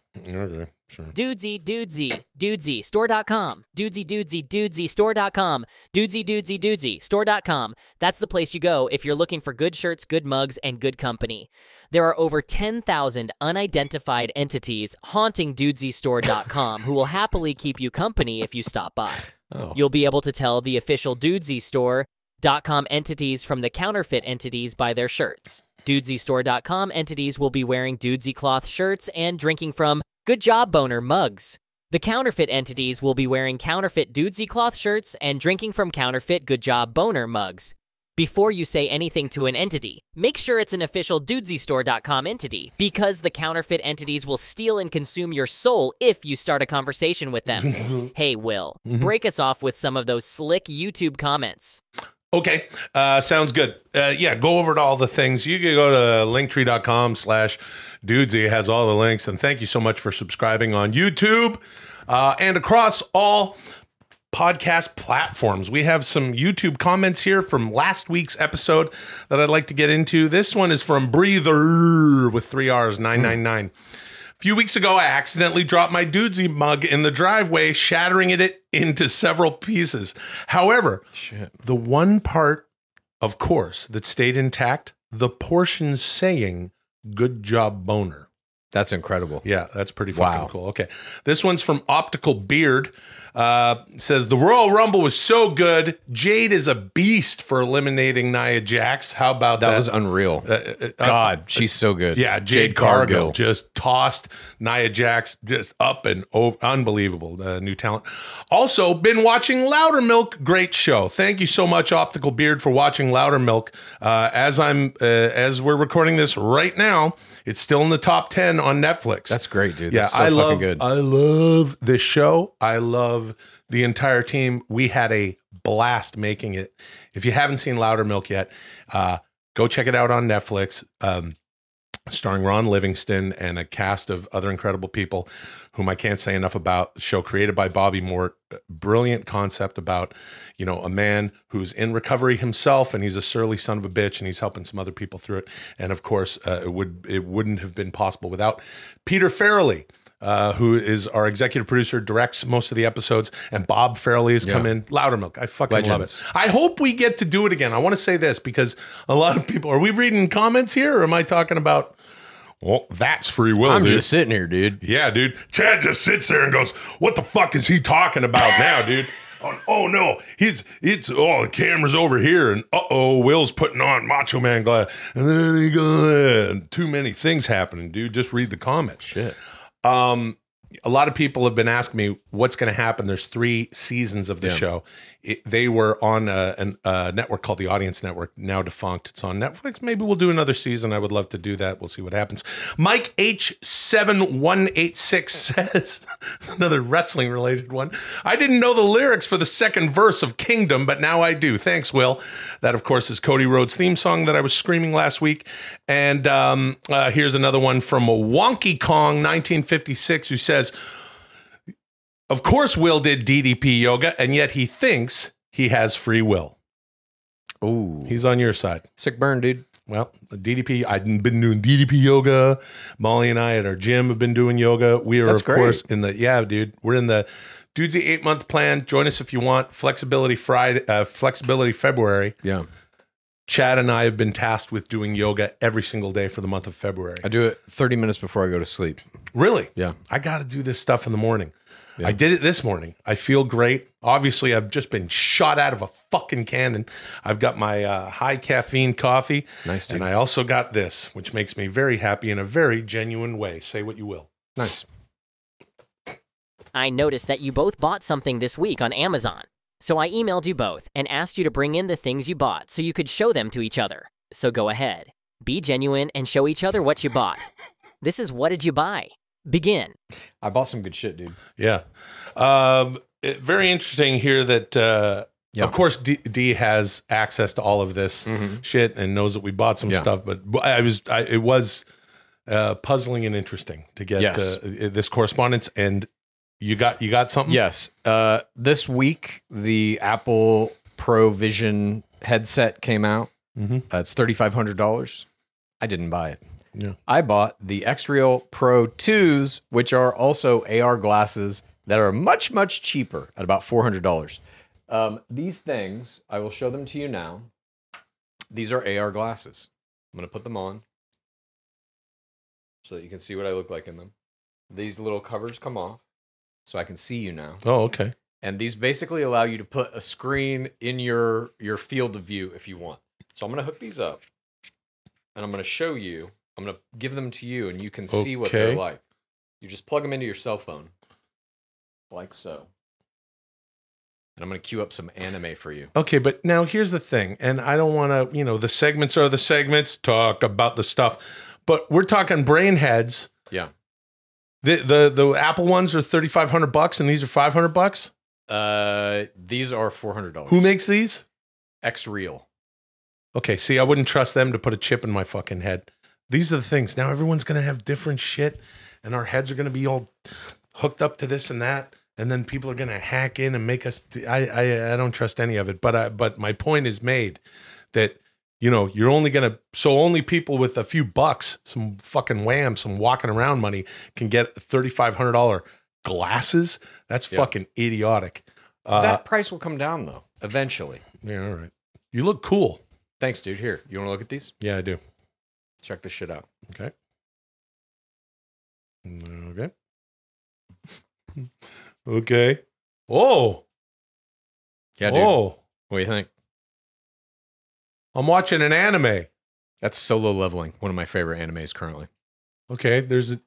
sure. Dudesy, store.com. Dudesy, store.com. Dudesy, store.com. That's the place you go if you're looking for good shirts, good mugs, and good company. There are over 10,000 unidentified entities haunting dudesystore.com who will happily keep you company if you stop by. Oh. You'll be able to tell the official dudesystore.com entities from the counterfeit entities by their shirts. Dudesystore.com entities will be wearing Dudesy cloth shirts and drinking from Good Job Boner mugs. The counterfeit entities will be wearing counterfeit Dudesy cloth shirts and drinking from counterfeit Good Job Boner mugs. Before you say anything to an entity, make sure it's an official Dudesystore.com entity, because the counterfeit entities will steal and consume your soul if you start a conversation with them. Hey, Will, break us off with some of those slick YouTube comments. Okay, sounds good. Go over to all the things. You can go to linktree.com/Dudesy. It has all the links. And thank you so much for subscribing on YouTube and across all podcast platforms. We have some YouTube comments here from last week's episode that I'd like to get into. This one is from Breather with 3 R's, 999. A few weeks ago, I accidentally dropped my Dudesy mug in the driveway, shattering it into several pieces. However, the one part, of course, that stayed intact, the portion saying, "Good job, boner." That's incredible. Yeah, that's pretty fucking cool. Okay. This one's from Optical Beard. Says, the Royal Rumble was so good. Jade is a beast for eliminating Nia Jax. How about that? That was unreal. God, she's so good. Yeah, Jade Cargill just tossed Nia Jax just up and over. Unbelievable new talent. Also, been watching Loudermilk. Great show. Thank you so much, Optical Beard, for watching Loudermilk. As we're recording this right now, it's still in the top 10 on Netflix. That's great, dude. Yeah, That's so fucking good. I love this show. I love the entire team. We had a blast making it. If you haven't seen Loudermilk yet, go check it out on Netflix. Starring Ron Livingston and a cast of other incredible people whom I can't say enough about. The show created by Bobby Mort. Brilliant concept about, a man who's in recovery himself, and he's a surly son of a bitch, and he's helping some other people through it. And of course, it wouldn't have been possible without Peter Farrelly, who is our executive producer, directs most of the episodes, and Bob Farrelly has come in. Loudermilk. I fucking love it. I hope we get to do it again. I want to say this because a lot of people, are we reading comments here, or am I talking about, well, that's free will, I'm dude. just sitting here, dude. Yeah, dude. Chad just sits there and goes, what the fuck is he talking about now, dude? Oh no, the camera's over here, and Will's putting on Macho Man glad, and then he goes, too many things happening, dude. Just read the comments. Shit. A lot of people have been asking me what's going to happen. There's 3 seasons of the show. They were on a network called the Audience Network, now defunct. It's on Netflix. Maybe we'll do another season. I would love to do that. We'll see what happens. Mike H7186 says, another wrestling related one, I didn't know the lyrics for the second verse of Kingdom, but now I do. Thanks, Will. That, of course, is Cody Rhodes' theme song that I was screaming last week. And here's another one from Wonky Kong 1956 who says, of course, Will did DDP yoga, and yet he thinks he has free will. Ooh. He's on your side. Sick burn, dude. Well, DDP, I've been doing DDP yoga. Molly and I at our gym have been doing yoga. We are, of course, we're in the Dudesy 8-month plan. Join us if you want. Flexibility February. Yeah. Chad and I have been tasked with doing yoga every single day for the month of February. I do it 30 minutes before I go to sleep. Really? Yeah. I got to do this stuff in the morning. Yeah. I did it this morning. I feel great. Obviously, I've just been shot out of a fucking cannon. I've got my high caffeine coffee. Nice, dude. And I also got this, which makes me very happy in a very genuine way. Say what you will. Nice. I noticed that you both bought something this week on Amazon. So I emailed you both and asked you to bring in the things you bought so you could show them to each other. So go ahead. Be genuine and show each other what you bought. This is What Did You Buy? Begin. I bought some good shit, dude. Yeah. Very interesting here that, of course, D has access to all of this shit and knows that we bought some stuff. But it was puzzling and interesting to get this correspondence. And you got something? Yes. This week, the Apple Pro Vision headset came out. It's $3,500. I didn't buy it. Yeah. I bought the X-Real Pro 2s, which are also AR glasses that are much, much cheaper at about $400. These things, I will show them to you now. These are AR glasses. I'm going to put them on so that you can see what I look like in them. These little covers come off so I can see you now. Oh, okay. And these basically allow you to put a screen in your field of view if you want. So I'm going to hook these up and I'm going to show you. I'm going to give them to you and you can see what they're like. You just plug them into your cell phone like so. And I'm going to queue up some anime for you. Okay, but now here's the thing. And I don't want to, the segments are the segments, talk about the stuff. But we're talking brain heads. Yeah. The Apple ones are $3,500 and these are $500? These are $400. Who makes these? X-Real. Okay, see, I wouldn't trust them to put a chip in my fucking head. These are the things. Now everyone's going to have different shit, and our heads are going to be all hooked up to this and that, and then people are going to hack in and make us... I don't trust any of it, but my point is made that, you're only going to... So only people with a few bucks, some fucking wham, some walking around money, can get $3,500 glasses? That's fucking idiotic. That price will come down, though, eventually. Yeah, all right. You look cool. Thanks, dude. Here, you want to look at these? Yeah, I do. Check this shit out. Okay. Okay. Okay. Oh. Yeah, dude. Oh. What do you think? I'm watching an anime. That's Solo Leveling, one of my favorite animes currently. Okay, there's a...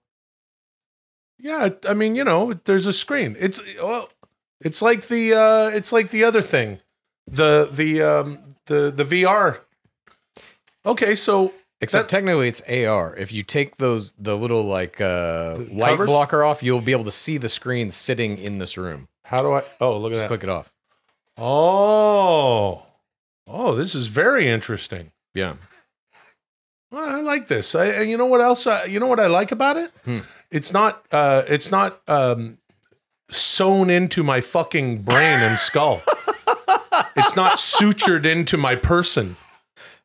Yeah, I mean, there's a screen. It's like the other thing. The VR. Okay, so... Except technically it's AR. If you take the little light covers? blocker off, you'll be able to see the screen sitting in this room. How do I... Oh, look at Just that. click it off. Oh, this is very interesting. Yeah. Well, I like this. You know what else? You know what I like about it? It's not sewn into my fucking brain and skull. It's not sutured into my person.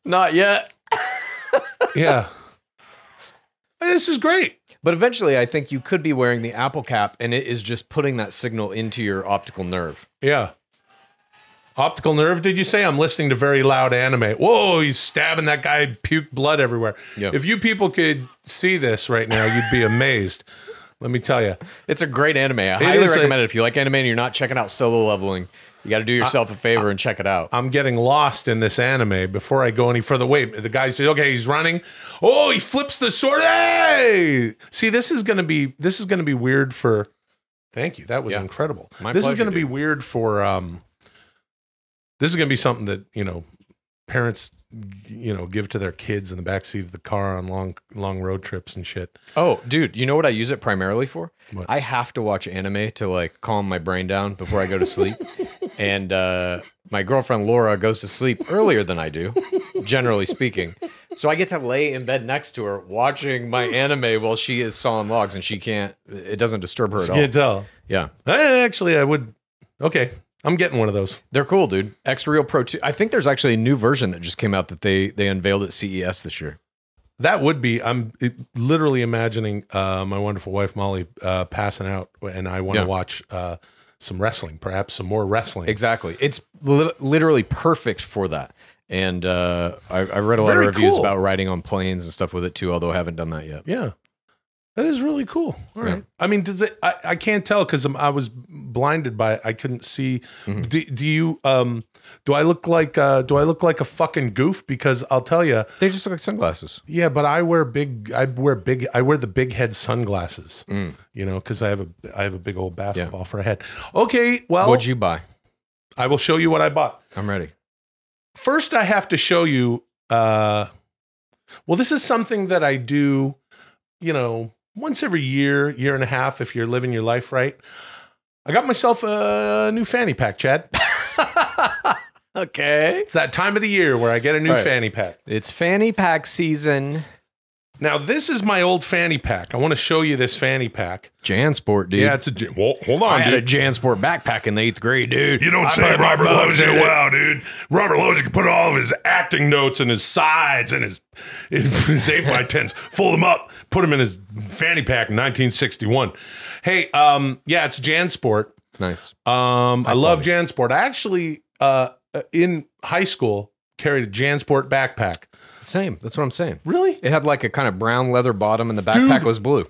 Not yet. Yeah. This is great. But eventually, I think you could be wearing the Apple cap, and it is just putting that signal into your optical nerve. Yeah. Optical nerve, did you say? I'm listening to very loud anime. Whoa, he's stabbing that guy, puke blood everywhere. Yeah. If you people could see this right now, you'd be amazed. Let me tell you. It's a great anime. I highly recommend it. If you like anime and you're not checking out Solo Leveling, you got to do yourself a favor and check it out. I'm getting lost in this anime before I go any further. Wait, the guy says, okay, he's running. Oh, he flips the sword. Hey! See, this is gonna be weird for... Thank you. That was incredible. This is gonna be weird for... This is going to be something that, parents, give to their kids in the backseat of the car on long road trips and shit. Oh, dude, you know what I use it primarily for? What? I have to watch anime to calm my brain down before I go to sleep. And my girlfriend Laura goes to sleep earlier than I do, generally speaking. So I get to lay in bed next to her watching my anime while she is sawing logs and it doesn't disturb her at all. You can't tell. Yeah. Actually, I would. Okay. I'm getting one of those. They're cool, dude. X-Real Pro 2. I think there's actually a new version that just came out that they unveiled at CES this year. That would be, I'm literally imagining my wonderful wife, Molly, passing out, and I want to watch some wrestling, perhaps some more wrestling. Exactly. It's literally perfect for that. And I read a lot of reviews about riding on planes and stuff with it too, although I haven't done that yet. Yeah. That is really cool. All right. I mean, does it? I can't tell because I was blinded by it. I couldn't see. Do you? Do I look like a fucking goof? Because I'll tell you, they just look like sunglasses. Yeah, but I wear the big head sunglasses. You know, because I have a big old basketball for a head. Okay, well, What'd you buy? I will show you what I bought. I'm ready. First, I have to show you. Well, this is something that I do. You know, once every year and a half, if you're living your life right. I got myself a new fanny pack, Chad. Okay. It's that time of the year where I get a new fanny pack. It's fanny pack season. Now, this is my old fanny pack. I want to show you this fanny pack. JanSport, dude. Yeah, it's well, hold on, I had a JanSport backpack in the 8th grade, dude. You don't say Robert Lowe's it well, dude. Robert Lowe's can put all of his acting notes and his sides and his 8x10s, fold them up, put them in his fanny pack in 1961. Hey, yeah, it's JanSport. Nice. I love JanSport. I actually, in high school, carried a JanSport backpack. Same. That's what I'm saying. Really? It had like a kind of brown leather bottom and the backpack was blue.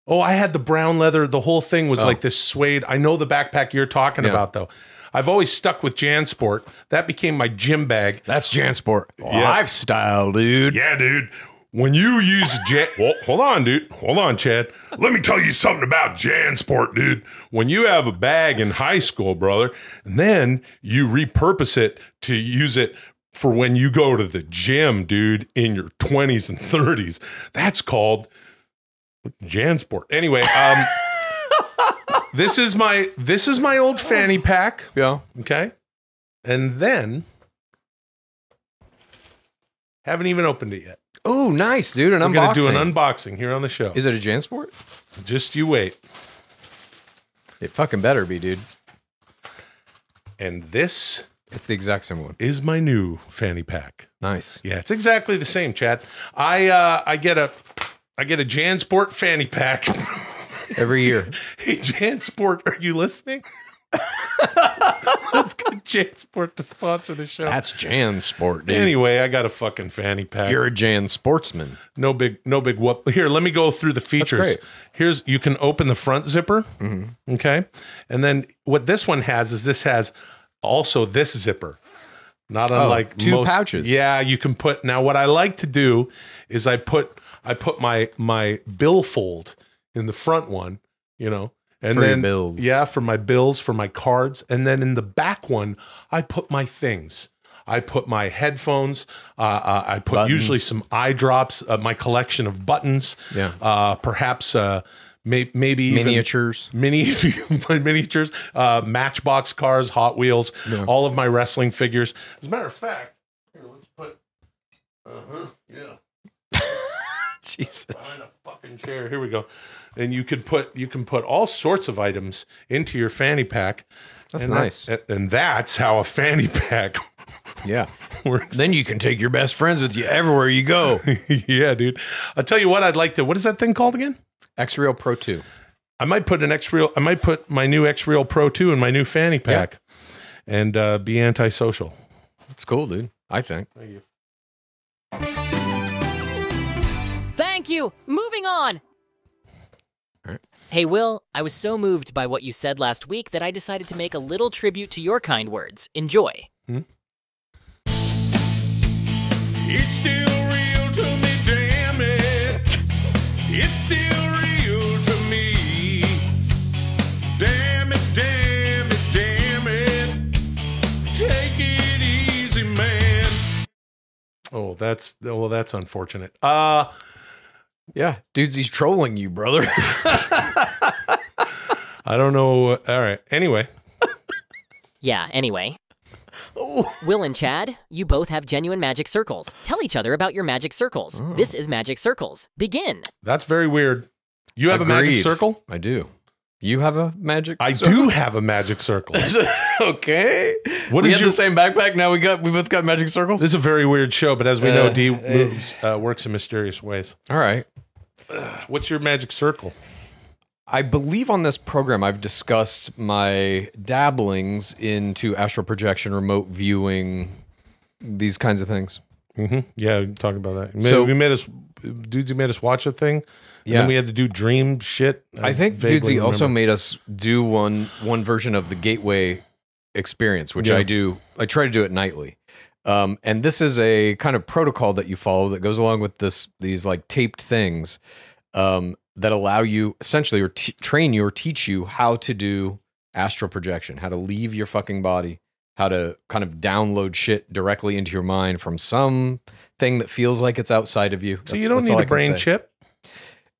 Oh, I had the brown leather. The whole thing was like this suede. I know the backpack you're talking about, though. I've always stuck with JanSport. That became my gym bag. That's JanSport. Lifestyle, dude. Yeah, dude. When you use well, hold on, dude. Hold on, Chad. Let me tell you something about JanSport, dude. When you have a bag in high school, brother, and then you repurpose it to use it for when you go to the gym, dude, in your 20s and 30s, that's called JanSport. Anyway, this is my old fanny pack. Yeah. Okay. And then haven't even opened it yet. Oh, nice, dude. An We're unboxing. going to do an unboxing here on the show. Is it a JanSport? Just you wait. It fucking better be, dude. And this It's the exact same one. is my new fanny pack. Nice. Yeah, it's exactly the same, Chad. I get a JanSport fanny pack Every year. Hey, JanSport, are you listening? Let's get JanSport to sponsor the show. That's JanSport, dude. Anyway, I got a fucking fanny pack. You're a Jansportsman. No big whoop. Here, let me go through the features. Great. You can open the front zipper. Okay. And then what this one has is this has also this zipper. Not unlike two pouches. Yeah, you can put. Now, what I like to do is I put my billfold in the front one, you know, and for then your bills. Yeah, for my bills, for my cards, and then in the back one, I put my things. I put my headphones. I put buttons. Usually some eye drops. My collection of buttons. Yeah. Perhaps. Maybe even miniatures, miniatures, Matchbox cars, Hot Wheels, all of my wrestling figures. As a matter of fact, here, let's put, Jesus, behind a fucking chair. Here we go. And you can put all sorts of items into your fanny pack. That's nice. And that's how a fanny pack works. Then you can take your best friends with you everywhere you go. Yeah, dude. I'll tell you what, I'd like to. What is that thing called again? X-Reel Pro 2. I might put my new X-Reel Pro 2 in my new fanny pack and be antisocial. It's cool, dude. I think. Thank you. Thank you. Moving on. All right. Hey, Will, I was so moved by what you said last week that I decided to make a little tribute to your kind words. Enjoy. It's still real to me, damn it. It's still real to me. Damn it, damn it, damn it. Take it easy, man. Oh, that's unfortunate. Yeah, Dudesy's trolling you, brother. I don't know. All right. Anyway. Yeah, anyway. Will and Chad, you both have genuine magic circles. Tell each other about your magic circles. This is Magic Circles. Begin. That's very weird. You have a magic circle? I do. You have a magic I circle? do have a magic circle. Okay. What we is have the same backpack now? We both got magic circles? This is a very weird show, but as we know, D works in mysterious ways. All right. What's your magic circle? I believe on this program I've discussed my dabblings into astral projection, remote viewing, these kinds of things. Yeah, we talked about that. So we made us, Dudesy made us watch a thing. And then we had to do dream shit. I think Dudesy also made us do one version of the Gateway experience, which I do. I try to do it nightly. And this is a kind of protocol that you follow that goes along with these like taped things that allow you essentially or train you or teach you how to do astral projection, how to leave your fucking body, how to kind of download shit directly into your mind from some thing that feels like it's outside of you. So you don't need a brain chip?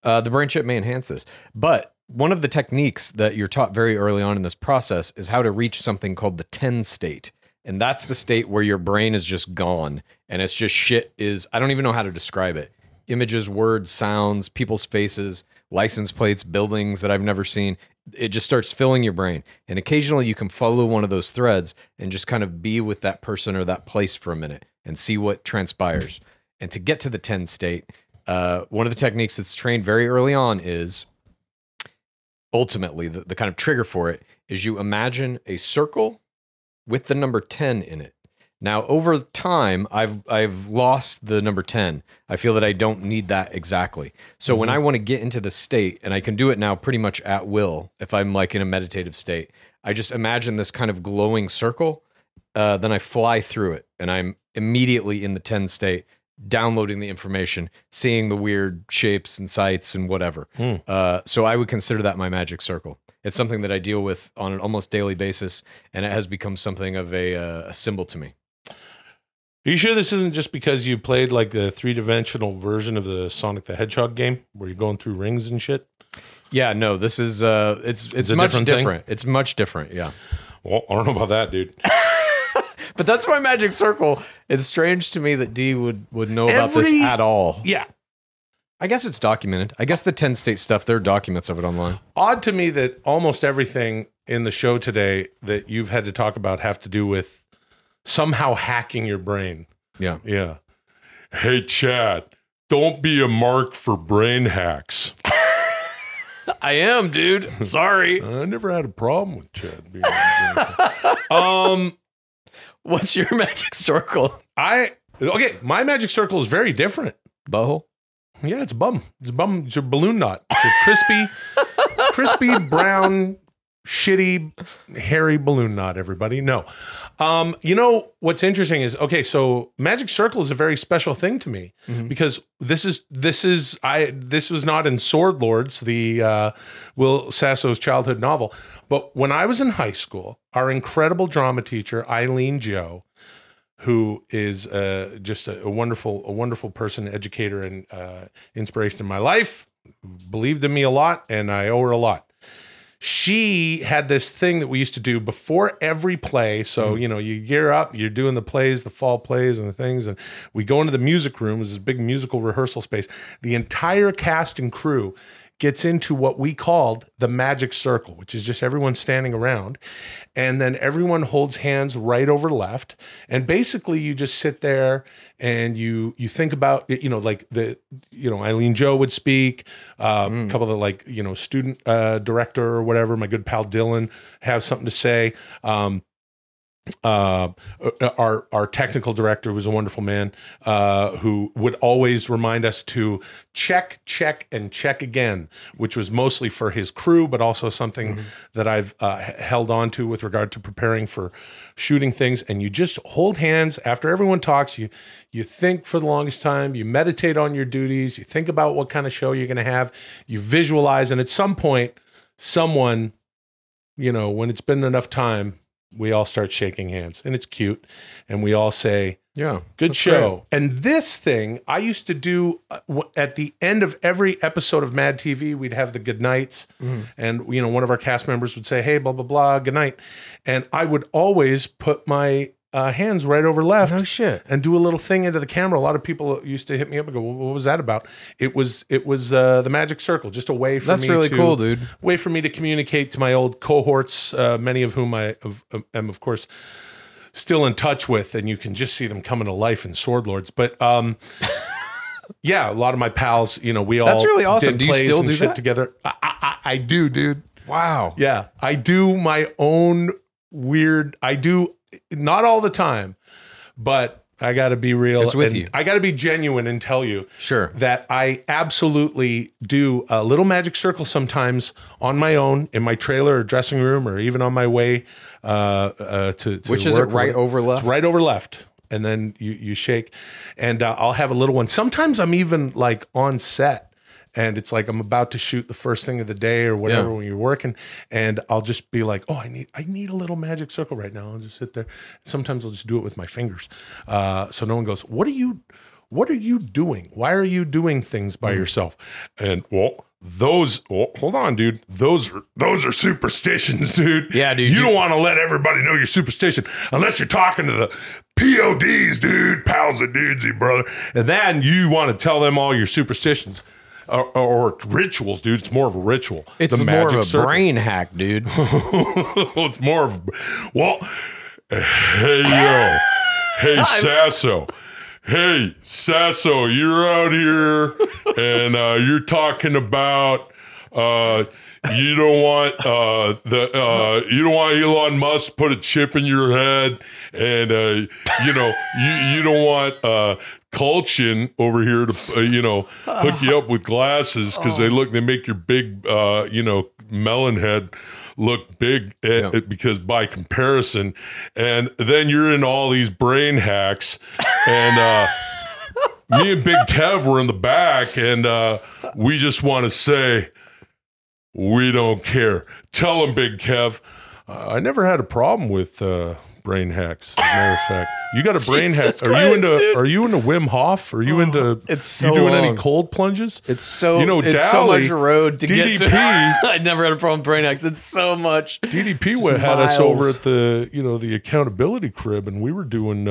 The brain chip may enhance this. But one of the techniques that you're taught very early on in this process is how to reach something called the 10 state. And that's the state where your brain is just gone. And it's just shit is, I don't even know how to describe it. Images, words, sounds, people's faces, license plates, buildings that I've never seen. It just starts filling your brain. And occasionally you can follow one of those threads and just kind of be with that person or that place for a minute and see what transpires. And to get to the 10 state, one of the techniques that's trained very early on is ultimately the kind of trigger for it is you imagine a circle with the number 10 in it. Now, over time, I've lost the number 10. I feel that I don't need that exactly. So when I want to get into the state, and I can do it now pretty much at will, if I'm like in a meditative state, I just imagine this kind of glowing circle, then I fly through it, and I'm immediately in the 10 state, downloading the information, seeing the weird shapes and sights and whatever. So I would consider that my magic circle. It's something that I deal with on an almost daily basis, and it has become something of a symbol to me. Are you sure this isn't just because you played like the 3-dimensional version of the Sonic the Hedgehog game where you're going through rings and shit? Yeah, no, this is it's much different. It's much different, yeah. Well, I don't know about that, dude. But that's my magic circle. It's strange to me that D would know about this at all. Yeah. I guess it's documented. I guess the 10 state stuff, there are documents of it online. Odd to me that almost everything in the show today that you've had to talk about have to do with somehow hacking your brain. Yeah. Yeah. Hey, Chad, don't be a mark for brain hacks. I am, dude. Sorry. I never had a problem with Chad being What's your magic circle? Okay, my magic circle is very different. Butthole? Yeah, it's a bum. It's a bum. It's a balloon knot. It's a crispy, brown, shitty, hairy balloon knot, everybody. No. You know, what's interesting is, okay, so magic circle is a very special thing to me because this was not in Sword Lords, the Will Sasso's childhood novel. But when I was in high school, our incredible drama teacher, Eileen Joe, who is just a wonderful person, educator, and inspiration in my life, believed in me a lot, and I owe her a lot. She had this thing that we used to do before every play. So, you know, you gear up, you're doing the plays, the fall plays and the things, and we go into the music room, which is a big musical rehearsal space. The entire cast and crew gets into what we called the magic circle, which is just everyone standing around. And then everyone holds hands right over left. And basically you just sit there and you think about, you know, like Eileen Joe would speak, a couple of like, you know, student director or whatever, my good pal Dylan have something to say. Our technical director was a wonderful man who would always remind us to check, and check again, which was mostly for his crew, but also something that I've held on to with regard to preparing for shooting things. And you just hold hands after everyone talks. You think for the longest time, you meditate on your duties, you think about what kind of show you're going to have, you visualize, and at some point, someone, you know, when it's been enough time, we all start shaking hands, and it's cute, and we all say, "Yeah, good show." Great. And this thing I used to do at the end of every episode of Mad TV. We'd have the good nights, and you know, one of our cast members would say, "Hey, blah blah blah, good night," and I would always put my hands right over left. No shit. And do a little thing into the camera. A lot of people used to hit me up and go, well, "What was that about?" It was the magic circle, just a way for me. That's really cool, dude. Way for me to communicate to my old cohorts, many of whom I am, of course, still in touch with, and you can just see them coming to life in Sword Lords. But yeah, a lot of my pals, you know, we all that's really awesome. Did do you still do shit that together? I do, dude. Wow. Yeah, I do my own weird. I do not all the time, but I got to be real. It's with you. I got to be genuine and tell you that I absolutely do a little magic circle sometimes on my own in my trailer or dressing room or even on my way to Which is it, right over left? It's right over left. And then you shake. And I'll have a little one. Sometimes I'm even like on set. And it's like I'm about to shoot the first thing of the day or whatever when you're working, and I'll just be like, "Oh, I need a little magic circle right now." I'll just sit there. Sometimes I'll just do it with my fingers, so no one goes, "What are you doing? Why are you doing things by yourself?" And hold on, dude. Those are superstitions, dude. Yeah, dude. You don't want to let everybody know your superstition unless you're talking to the PODs, dude, pals of Dudesy, brother, and then you want to tell them all your superstitions. Or rituals, dude. It's more of a ritual. It's more of a brain hack, dude. It's more of hey Sasso. Hey Sasso, you're out here and you're talking about you don't want you don't want Elon Musk to put a chip in your head, and you don't want Kultgen over here to hook you up with glasses because they make your big melon head look big because by comparison, and then you're in all these brain hacks, and me and Big Kev were in the back, and we just want to say we don't care. Tell him, Big Kev. I never had a problem with brain hacks. As a matter of fact, you got a brain hack. Are you into Wim Hof? Are you into? It's so you doing long. any cold plunges? It's so it's Dally, so much road to DDP, get to. I never had a problem with brain hacks. It's so much. DDP had us over at the the accountability crib, and we were doing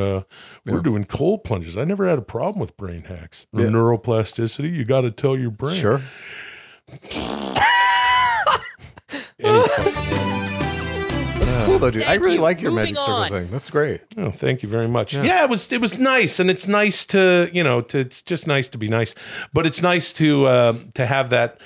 doing cold plunges. I never had a problem with brain hacks or neuroplasticity. You got to tell your brain. Sure. That's cool though, dude. I really like your magic circle thing. That's great. Oh, thank you very much. Yeah, it was nice, and it's nice to it's just nice to be nice, but it's nice to have that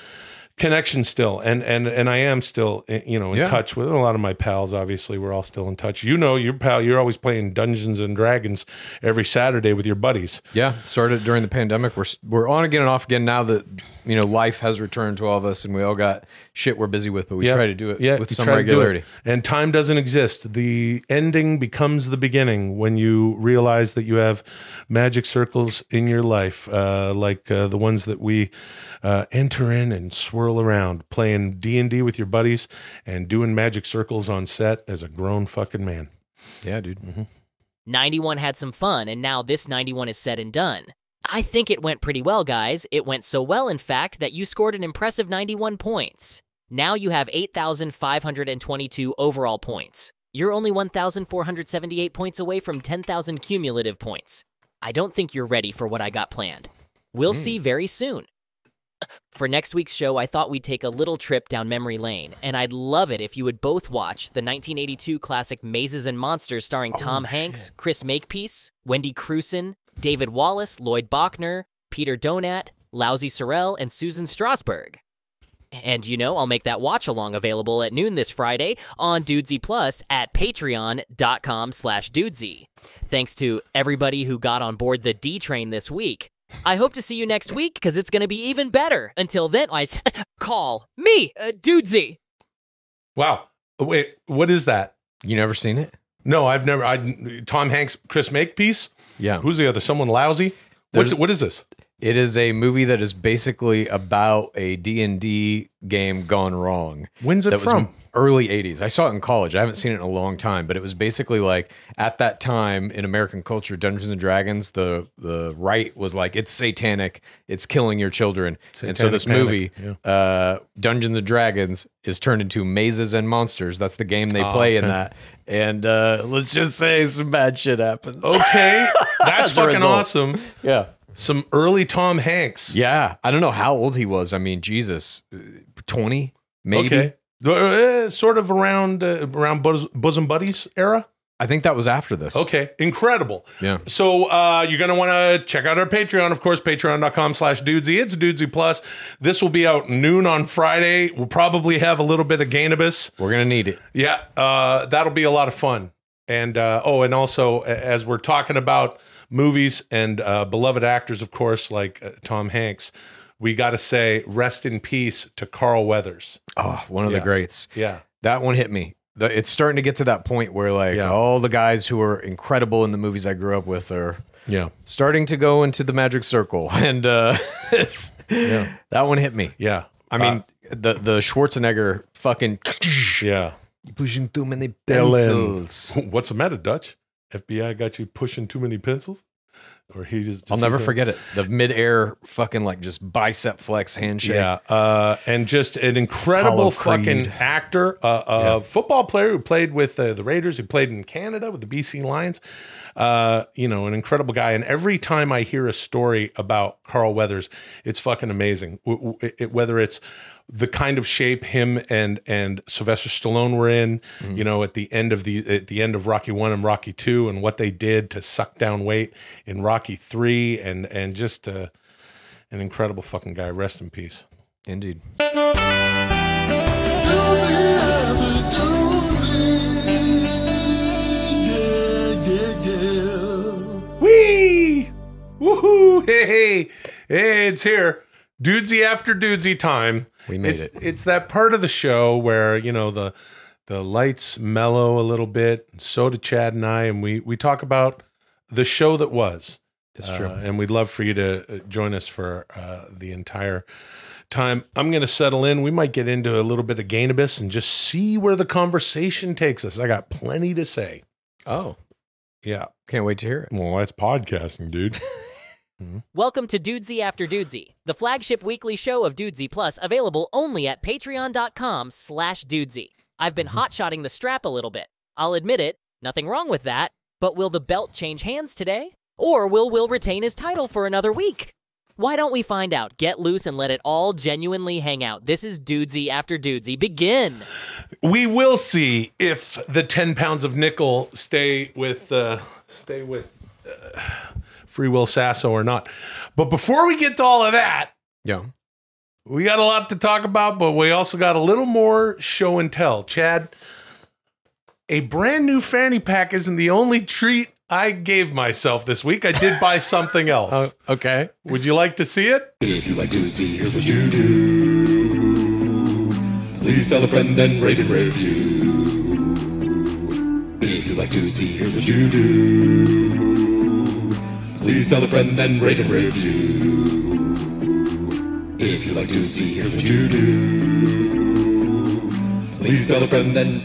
connection still, and I am still in touch with a lot of my pals. Obviously, we're all still in touch. Your pal, you're always playing Dungeons and Dragons every Saturday with your buddies. Yeah, started during the pandemic. We're on again and off again now that life has returned to all of us, and we all got shit we're busy with, but we try to do it with some regularity. And time doesn't exist. The ending becomes the beginning when you realize that you have magic circles in your life, like the ones that we enter in and swirl around, playing D&D with your buddies and doing magic circles on set as a grown fucking man. Yeah, dude. Mm-hmm. 91 had some fun, and now this 91 is said and done. I think it went pretty well, guys. It went so well, in fact, that you scored an impressive 91 points. Now you have 8,522 overall points. You're only 1,478 points away from 10,000 cumulative points. I don't think you're ready for what I got planned. We'll see very soon. For next week's show, I thought we'd take a little trip down memory lane, and I'd love it if you would both watch the 1982 classic Mazes and Monsters starring Tom Hanks, Chris Makepeace, Wendy Crewson, David Wallace, Lloyd Bachner, Peter Donat, Lousy Sorrell, and Susan Strasberg. And I'll make that watch-along available at noon this Friday on Dudesy Plus at patreon.com/Dudesy. Thanks to everybody who got on board the D-Train this week. I hope to see you next week, because it's going to be even better. Until then, call me, Dudesy. Wow. Wait, what is that? You never seen it? No, I've never. Tom Hanks, Chris Makepeace? Yeah. Who's the other? Someone lousy? What is this? It is a movie that is basically about a D&D game gone wrong. When's it from? Early 80s. I saw it in college. I haven't seen it in a long time, but it was basically like at that time in American culture, Dungeons and Dragons, the right was like, it's satanic, it's killing your children. And so this movie, Dungeons and Dragons, is turned into Mazes and Monsters. That's the game they play in that. And let's just say some bad shit happens. Okay. That's fucking awesome. Yeah. Some early Tom Hanks. Yeah. I don't know how old he was. I mean, Jesus, 20 maybe. Okay. Sort of around Bosom Buddies era? I think that was after this. Okay, incredible. Yeah. So you're going to want to check out our Patreon, of course, patreon.com/Dudesy. It's Dudesy Plus. This will be out noon on Friday. We'll probably have a little bit of Gainabus. We're going to need it. Yeah, that'll be a lot of fun. And and also as we're talking about movies and beloved actors, of course, like Tom Hanks, we got to say rest in peace to Carl Weathers. Oh, one of the greats. Yeah. That one hit me. It's starting to get to that point where like all the guys who are incredible in the movies I grew up with are starting to go into the magic circle. And that one hit me. Yeah. I mean, the Schwarzenegger fucking pushing too many pencils. What's the matter, Dutch? FBI got you pushing too many pencils? Or he just I'll never forget it. The midair fucking like just bicep flex handshake. Yeah. And just an incredible fucking actor, a football player who played with the Raiders, who played in Canada with the BC Lions. An incredible guy. And every time I hear a story about Carl Weathers, it's fucking amazing. Whether it's the kind of shape him and Sylvester Stallone were in, at the end of Rocky 1 and Rocky 2, and what they did to suck down weight in Rocky 3, and just an incredible fucking guy. Rest in peace. Indeed. Whee! Woohoo! Hey, it's here. Dudesy after Dudesy time. We made it. It's that part of the show where, the lights mellow a little bit. So do Chad and I, and we talk about the show that was. It's true. And we'd love for you to join us for the entire time. I'm going to settle in. We might get into a little bit of Gainabus and just see where the conversation takes us. I got plenty to say. Oh. Yeah. Can't wait to hear it. Well, that's podcasting, dude. Welcome to Dudesy After Dudesy, the flagship weekly show of Dudesy Plus, available only at patreon.com/Dudesy. I've been hotshotting the strap a little bit. I'll admit it, nothing wrong with that. But will the belt change hands today? Or will Will retain his title for another week? Why don't we find out? Get loose and let it all genuinely hang out. This is Dudesy After Dudesy. Begin. We will see if the 10 pounds of nickel stay with Free Will Sasso or not. But before we get to all of that, we got a lot to talk about, but we also got a little more show and tell. Chad, a brand new fanny pack isn't the only treat I gave myself this week. I did buy something else. Okay. Would you like to see it? If you like Dudesy, here's what you do. Please tell a friend and rate and review. If you like Dudesy, here's what you do. Please tell a friend and rate and review. If you like Dudesy, here's what you do. Please tell a friend and